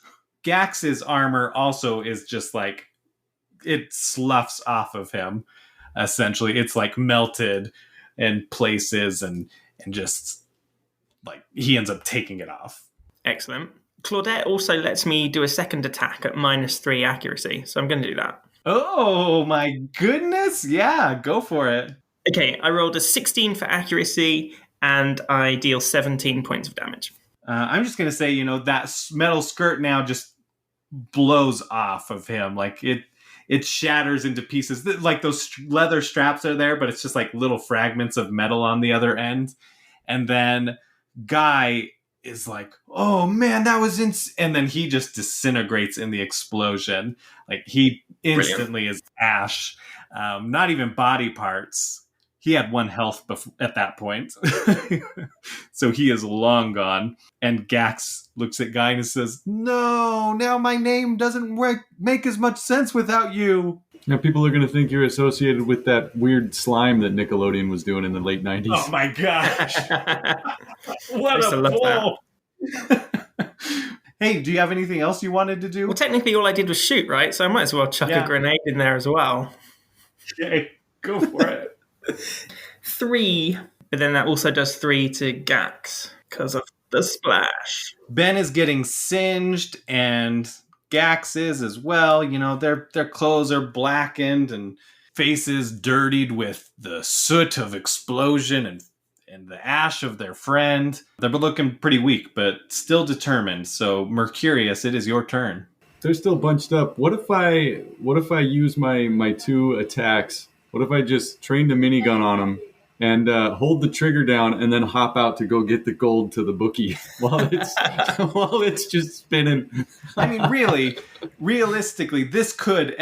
Gax's armor also is just like, it sloughs off of him. Essentially, it's like melted in places and just like he ends up taking it off. Excellent. Claudette also lets me do a second attack at -3 accuracy, so I'm going to do that. Oh my goodness. Yeah, go for it. Okay, I rolled a 16 for accuracy and I deal 17 points of damage. I'm just going to say, that metal skirt now just blows off of him. Like it shatters into pieces. Like those leather straps are there, but it's just like little fragments of metal on the other end. And then Guy is like, oh man, that was and then he just disintegrates in the explosion. Like he instantly is ash. Not even body parts. He had 1 health at that point. So he is long gone. And Gax looks at Guy and says, no, now my name doesn't make as much sense without you. Now people are going to think you're associated with that weird slime that Nickelodeon was doing in the late 90s. Oh my gosh. I What used to a love pull. Hey, do you have anything else you wanted to do? Well, technically, all I did was shoot, right? So I might as well chuck a grenade in there as well. Okay, go for it. 3, but then that also does 3 to Gax because of the splash. Ben is getting singed, and Gax is as well. You know, their clothes are blackened and faces dirtied with the soot of explosion and the ash of their friend. They're looking pretty weak, but still determined. So, Mercurius, it is your turn. They're still bunched up. What if I use my 2 attacks? What if I just trained a minigun on them and hold the trigger down and then hop out to go get the gold to the bookie while it's just spinning? I mean, really, realistically, this could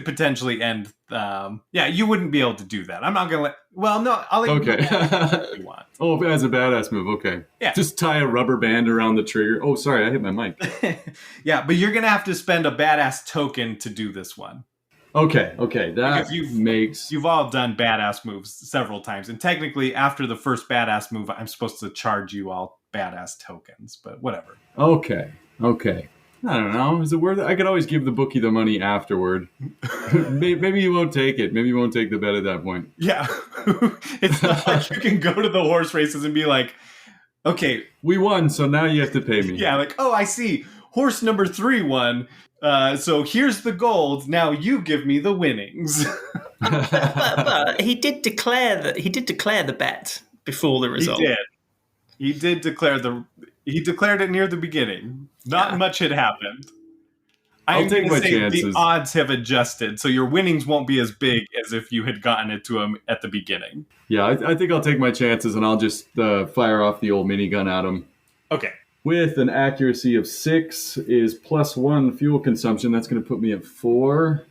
potentially end. You wouldn't be able to do that. I'm not gonna let. Well, no, I'll let you if you want. Oh, as a badass move, okay. Yeah. Just tie a rubber band around the trigger. Oh, sorry, I hit my mic. Yeah, but you're gonna have to spend a badass token to do this one. Okay, that makes... You've all done badass moves several times, and technically, after the first badass move, I'm supposed to charge you all badass tokens, but whatever. Okay. I don't know. Is it worth it? I could always give the bookie the money afterward. Maybe you won't take it. Maybe you won't take the bet at that point. Yeah. It's not like you can go to the horse races and be like, okay. We won, so now you have to pay me. Yeah, like, oh, I see. Horse number 3 won. So here's the gold. Now you give me the winnings. but he did declare the bet before the result. He did declare He declared it near the beginning. Not much had happened. I'll take my chances. The odds have adjusted, so your winnings won't be as big as if you had gotten it to him at the beginning. Yeah, I think I'll take my chances, and I'll just fire off the old minigun at him. Okay. With an accuracy of 6 is +1 fuel consumption. That's going to put me at 4.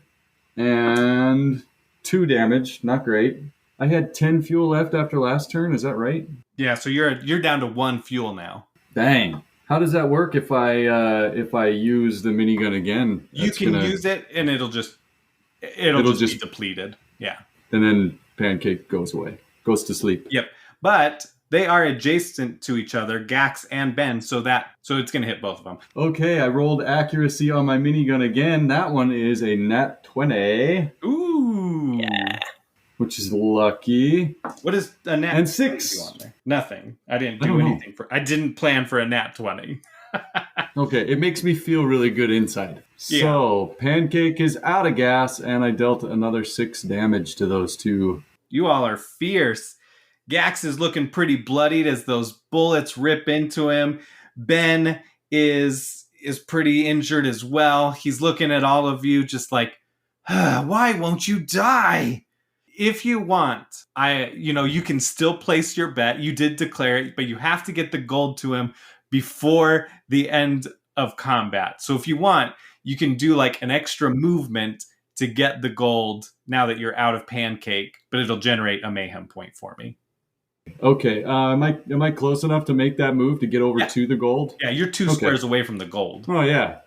And 2 damage. Not great. I had 10 fuel left after last turn. Is that right? Yeah, so you're down to 1 fuel now. Dang. How does that work if I use the minigun again? You can use it, and it'll just be depleted. Yeah. And then Pancake goes to sleep. Yep. But they are adjacent to each other, Gax and Ben, so it's going to hit both of them. Okay, I rolled accuracy on my minigun again. That one is a nat 20. Ooh. Yeah. Which is lucky. What is a nat? And 6. On there? Nothing. I didn't do anything I didn't plan for a nat 20. Okay, it makes me feel really good inside. Yeah. So, Pancake is out of gas, and I dealt another 6 damage to those 2. You all are fierce. Gax is looking pretty bloodied as those bullets rip into him. Ben is pretty injured as well. He's looking at all of you just like, why won't you die? If you want, you can still place your bet. You did declare it, but you have to get the gold to him before the end of combat. So if you want, you can do like an extra movement to get the gold now that you're out of Pancake, but it'll generate a mayhem point for me. Okay. Am I close enough to make that move to get over to the gold? Yeah, you're 2 squares away from the gold. Oh, yeah.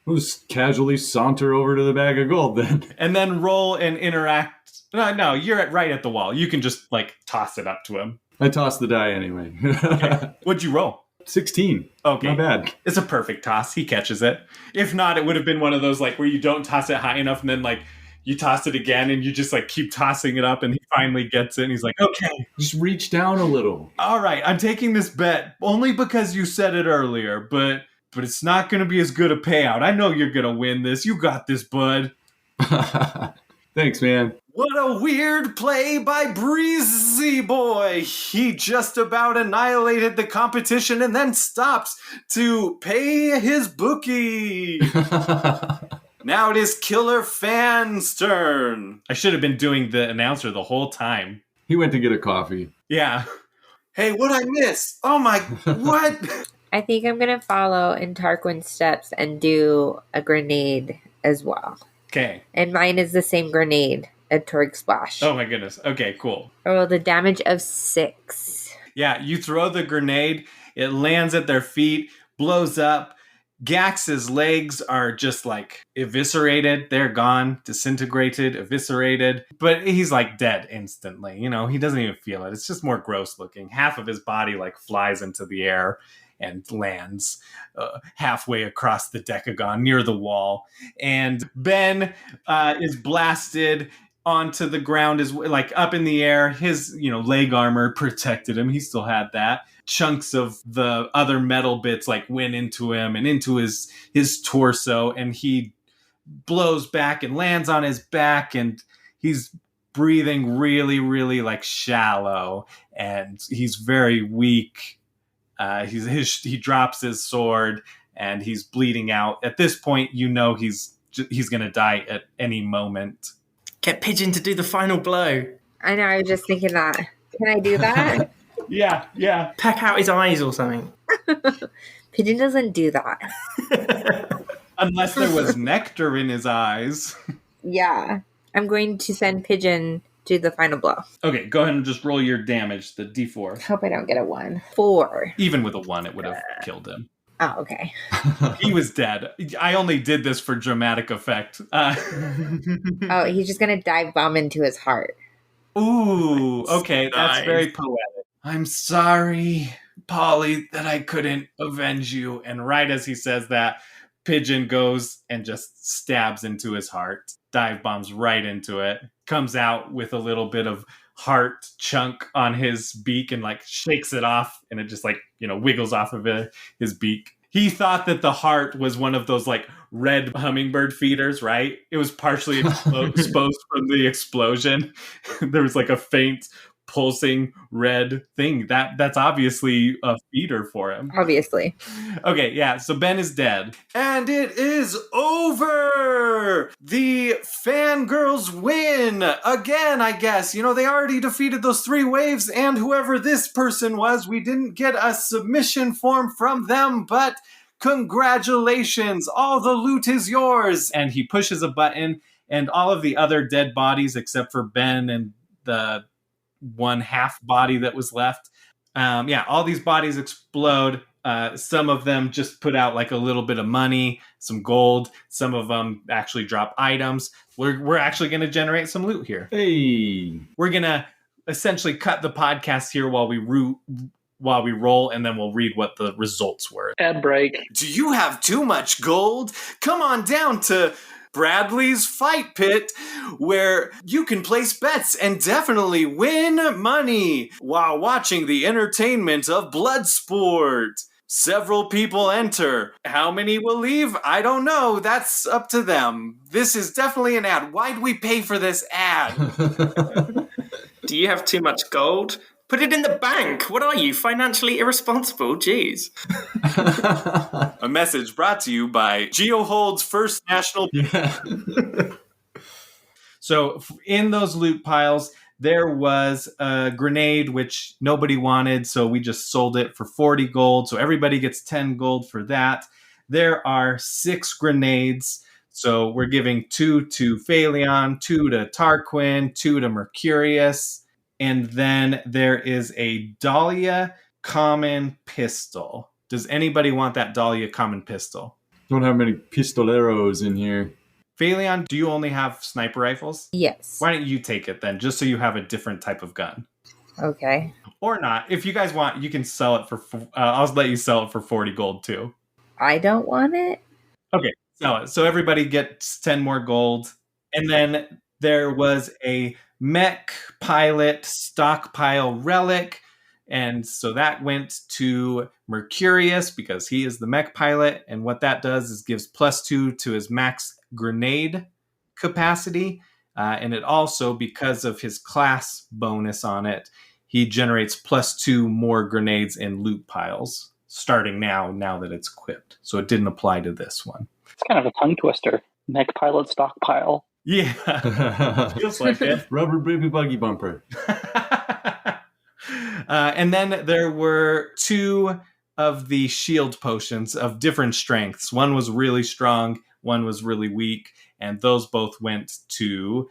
We'll just casually saunter over to the bag of gold then. And then roll and interact. No, you're right at the wall. You can just like toss it up to him. I tossed the die anyway. Okay. What'd you roll? 16. Okay. Not bad. It's a perfect toss. He catches it. If not, it would have been one of those like where you don't toss it high enough and then like you toss it again and you just like keep tossing it up and he finally gets it and he's like, okay. Just reach down a little. All right. I'm taking this bet only because you said it earlier, but it's not going to be as good a payout. I know you're going to win this. You got this, bud. Thanks, man. What a weird play by Breezy Boy. He just about annihilated the competition and then stops to pay his bookie. Now it is Killer Fan's turn. I should have been doing the announcer the whole time. He went to get a coffee. Yeah. Hey, what'd I miss? Oh my, what? I think I'm going to follow in Tarquin's steps and do a grenade as well. Okay. And mine is the same grenade, a Torg Splash. Oh my goodness. Okay, cool. I rolled a damage of 6. Yeah, you throw the grenade, it lands at their feet, blows up. Gax's legs are just like eviscerated. They're gone, disintegrated, eviscerated. But he's like dead instantly. You know, he doesn't even feel it. It's just more gross looking. Half of his body like flies into the air and lands halfway across the decagon near the wall. And Ben is blasted onto the ground, is like up in the air. His, leg armor protected him. He still had that. Chunks of the other metal bits like went into him and into his torso, and he blows back and lands on his back, and he's breathing really, really like shallow, and he's very weak. He drops his sword and he's bleeding out. At this point, he's going to die at any moment. Get Pigeon to do the final blow. I know, I was just thinking that. Can I do that? Yeah. Peck out his eyes or something. Pigeon doesn't do that. Unless there was nectar in his eyes. Yeah. I'm going to send Pigeon to the final blow. Okay, go ahead and just roll your damage, the D4. Hope I don't get a 1. 4. Even with a 1, it would have killed him. Oh, okay. He was dead. I only did this for dramatic effect. Oh, he's just going to dive bomb into his heart. Ooh, okay, that's Nice. very poetic. I'm sorry, Polly, that I couldn't avenge you. And right as he says that, Pigeon goes and just stabs into his heart. Dive bombs right into it. Comes out with a little bit of heart chunk on his beak and like shakes it off, and it just like, wiggles off of his beak. He thought that the heart was one of those like red hummingbird feeders, right? It was partially exposed from the explosion. There was like a faint pulsing red thing. That's obviously a feeder for him. Obviously. Okay, yeah, so Ben is dead. And it is over! The fangirls win! Again, I guess. They already defeated those 3 waves, and whoever this person was, we didn't get a submission form from them, but congratulations! All the loot is yours! And he pushes a button, and all of the other dead bodies, except for Ben and the 1/2 body that was left. All these bodies explode. Some of them just put out like a little bit of money, some gold. Some of them actually drop items. We're actually going to generate some loot here. Hey, We're going to essentially cut the podcast here while we roll, and then we'll read what the results were. Ad break. Do you have too much gold? Come on down to Bradley's Fight Pit, where you can place bets and definitely win money while watching the entertainment of Bloodsport. Several people enter. How many will leave? I don't know. That's up to them. This is definitely an ad. Why'd we pay for this ad? Do you have too much gold? Put it in the bank. What are you, financially irresponsible? Jeez. A message brought to you by GeoHold's First National. yeah. So in those loot piles, there was a grenade, which nobody wanted, so we just sold it for 40 gold. So everybody gets 10 gold for that. There are 6 grenades. So we're giving 2 to Phaleon, 2 to Tarquin, 2 to Mercurius. And then there is a Dahlia common pistol. Does anybody want that Dahlia common pistol? Don't have many pistoleros in here. Phaleon, do you only have sniper rifles? Yes. Why don't you take it then, just so you have a different type of gun? Okay. Or not. If you guys want, you can sell it for... I'll let you sell it for 40 gold too. I don't want it. Okay, sell it. So everybody gets 10 more gold. And then there was a mech pilot stockpile relic. And so that went to Mercurius because he is the mech pilot. And what that does is gives +2 to his max grenade capacity. And it also, because of his class bonus on it, he generates +2 more grenades in loot piles starting now that it's equipped. So it didn't apply to this one. It's kind of a tongue twister. Mech pilot stockpile. Yeah. Feels like it. Rubber baby buggy bumper. And then there were 2 of the shield potions of different strengths. One was really strong, one was really weak, and those both went to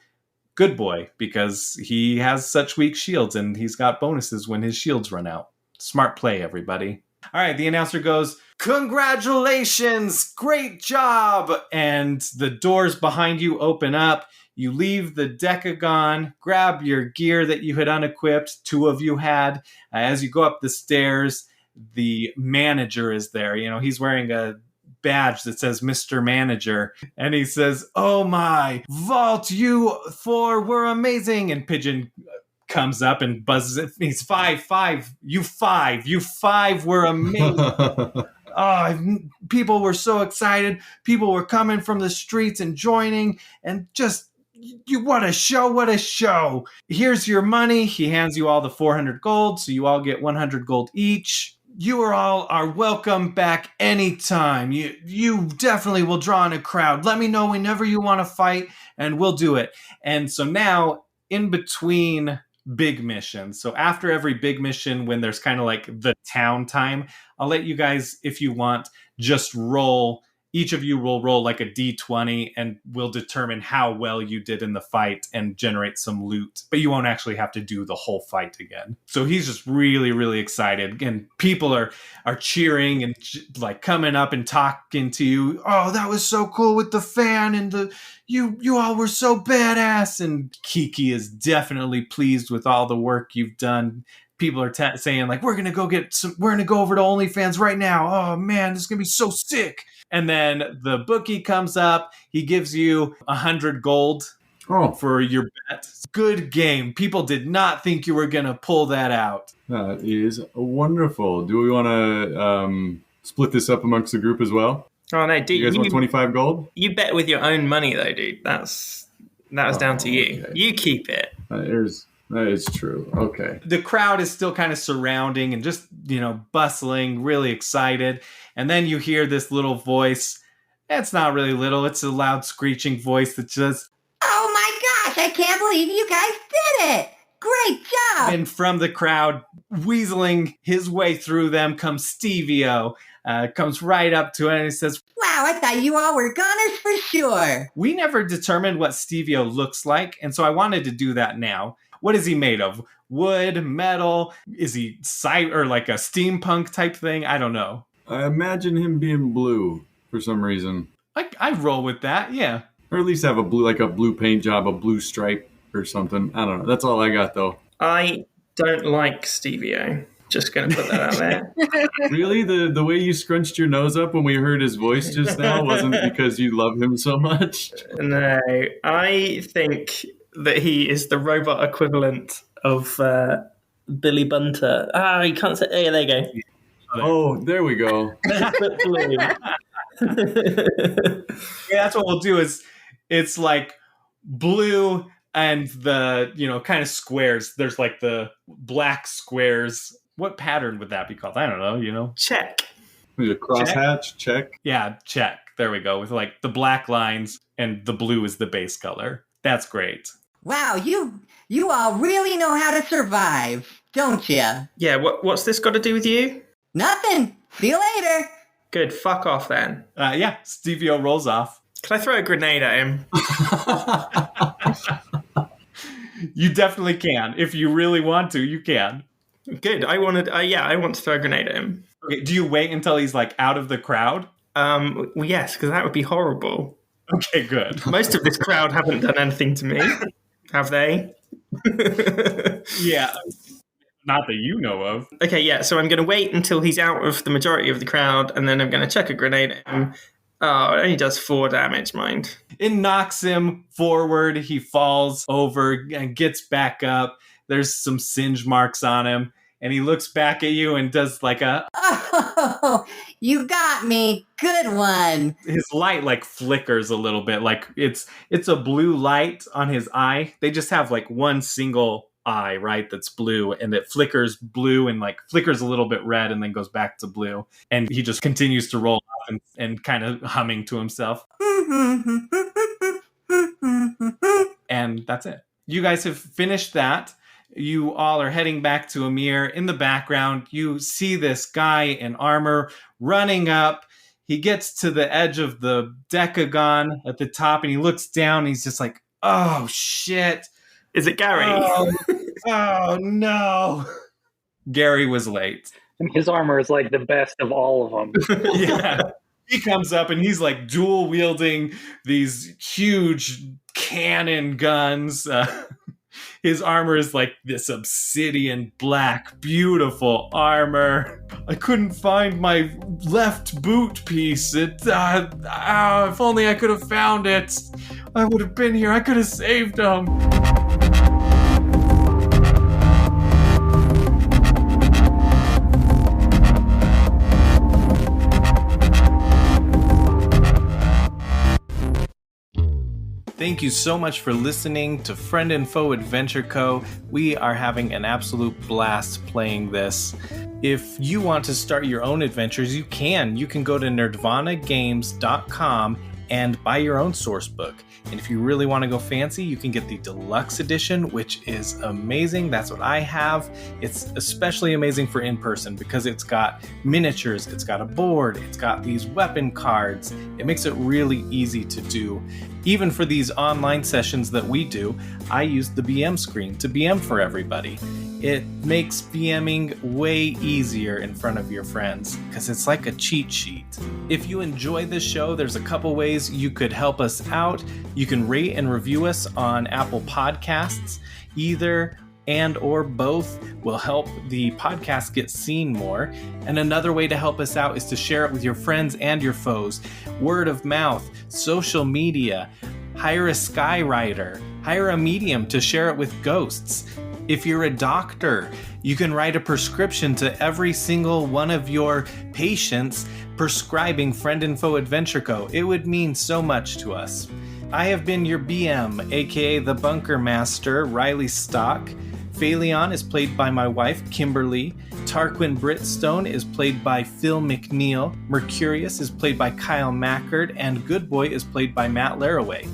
Good Boy because he has such weak shields and he's got bonuses when his shields run out. Smart play, everybody. All right, the announcer goes, "Congratulations, great job!" And the doors behind you open up. You leave the decagon, grab your gear that you had unequipped, 2 of you had. As you go up the stairs, the manager is there. He's wearing a badge that says Mr. Manager. And he says, "Oh my, Vault, you 4 were amazing." And Pigeon comes up and buzzes it. He's 5, you 5 were amazing. People were so excited. People were coming from the streets and joining, and just, what a show. Here's your money. He hands you all the 400 gold, so you all get 100 gold each. You all are welcome back anytime. You definitely will draw in a crowd. Let me know whenever you want to fight, and we'll do it. And so now, in between big missions, so after every big mission, when there's kind of like the town time, I'll let you guys, if you want, just roll. Each of you will roll like a d20, and we'll determine how well you did in the fight and generate some loot. But you won't actually have to do the whole fight again. So he's just really, really excited. And people are cheering and like coming up and talking to you. "Oh, that was so cool with the fan, and you all were so badass." And Kiki is definitely pleased with all the work you've done. People are saying like, we're going to go over to OnlyFans right now. Oh man, this is going to be so sick. And then the bookie comes up. He gives you 100 gold for your bet. Good game. People did not think you were going to pull that out. That is wonderful. Do we want to split this up amongst the group as well? Oh, no, dude. You guys want 25 gold? You bet with your own money, though, dude. That was down to you. Okay. You keep it. That is true. Okay. The crowd is still kind of surrounding and just, bustling, really excited. And then you hear this little voice. It's not really little. It's a loud screeching voice that says, "Oh my gosh, I can't believe you guys did it. Great job." And from the crowd, weaseling his way through them, comes Stevio. Comes right up to it and he says, "Wow, I thought you all were goners for sure." We never determined what Stevio looks like, and so I wanted to do that now. What is he made of? Wood, metal? Is he or like a steampunk type thing? I don't know. I imagine him being blue for some reason. I roll with that, yeah. Or at least have a blue paint job, a blue stripe or something. I don't know. That's all I got though. I don't like Stevio. Just going to put that out there. Really? The way you scrunched your nose up when we heard his voice just now wasn't because you love him so much? No, I think that he is the robot equivalent of Billy Bunter. You can't say... Yeah, there you go. Oh, there we go. Yeah, that's what we'll do is it's like blue and the, kind of squares. There's like the black squares. What pattern would that be called? I don't know, Check. A crosshatch? Check? Yeah, check. There we go. With like the black lines and the blue is the base color. That's great. Wow, you all really know how to survive, don't you? Yeah, what's this got to do with you? Nothing. See you later. Good, fuck off then. Yeah, Stevio rolls off. Can I throw a grenade at him? You definitely can. If you really want to, you can. Good. I want to throw a grenade at him. Okay, do you wait until he's like out of the crowd? Well, yes, because that would be horrible. Okay, good. Most of this crowd haven't done anything to me, have they? Yeah, not that you know of. Okay, yeah, so I'm going to wait until he's out of the majority of the crowd, and then I'm going to chuck a grenade at him. Oh, it only does 4 damage, mind. It knocks him forward. He falls over and gets back up. There's some singe marks on him. And he looks back at you and does like "Oh, you got me. Good one." His light like flickers a little bit. Like it's a blue light on his eye. They just have like one single eye, right? That's blue, and it flickers blue and like flickers a little bit red and then goes back to blue. And he just continues to roll off and kind of humming to himself. And that's it. You guys have finished that. You all are heading back to Amir. In the background, you see this guy in armor running up. He gets to the edge of the decagon at the top, and he looks down, and he's just like, "Oh, shit. Is it Gary?" Oh no. Gary was late. And his armor is like the best of all of them. Yeah. He comes up and he's like dual wielding these huge cannon guns. His armor is like this obsidian black, beautiful armor. I couldn't find my left boot piece. If only I could have found it. I would have been here. I could have saved him. Thank you so much for listening to Friend and Foe Adventure Co. We are having an absolute blast playing this. If you want to start your own adventures, you can. You can go to nerdvanagames.com and buy your own source book. And if you really want to go fancy, you can get the deluxe edition, which is amazing. That's what I have. It's especially amazing for in-person because it's got miniatures, it's got a board, it's got these weapon cards. It makes it really easy to do. Even for these online sessions that we do, I use the BM screen to BM for everybody. It makes BMing way easier in front of your friends because it's like a cheat sheet. If you enjoy this show, there's a couple ways you could help us out. You can rate and review us on Apple Podcasts. Either and or both will help the podcast get seen more. And another way to help us out is to share it with your friends and your foes. Word of mouth, social media, hire a skywriter, hire a medium to share it with ghosts. If you're a doctor, you can write a prescription to every single one of your patients prescribing Friend and Foe Adventure Co. It would mean so much to us. I have been your BM, aka the Bunker Master, Riley Stock. Phaleon is played by my wife, Kimberly. Tarquin Britstone is played by Phil McNeil. Mercurius is played by Kyle Mackert. And Good Boy is played by Matt Laraway.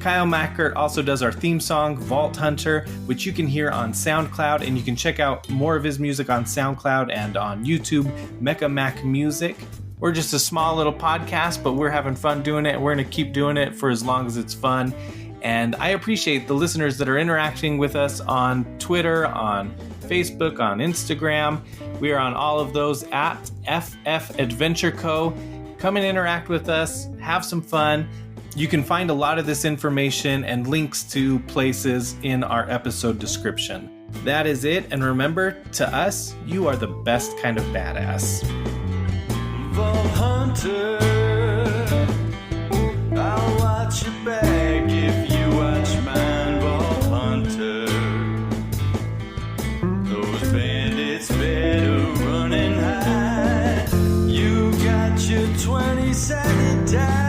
Kyle Mackert also does our theme song, Vault Hunter, which you can hear on SoundCloud, and you can check out more of his music on SoundCloud and on YouTube, Mecha Mac Music. We're just a small little podcast, but we're having fun doing it. We're going to keep doing it for as long as it's fun. And I appreciate the listeners that are interacting with us on Twitter, on Facebook, on Instagram. We are on all of those at FFAdventureCo. Come and interact with us. Have some fun. You can find a lot of this information and links to places in our episode description. That is it, and remember, to us, you are the best kind of badass. Vault Hunter, I'll watch your back if you watch mine, Vault Hunter. Those bandits better run and hide. You got your 20-sided die.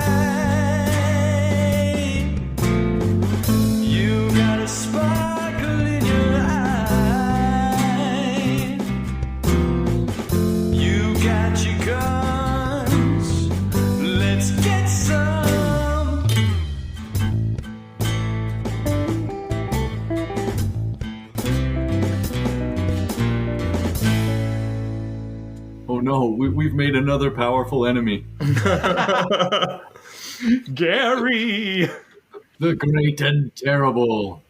No, we've made another powerful enemy. Gary! The great and terrible.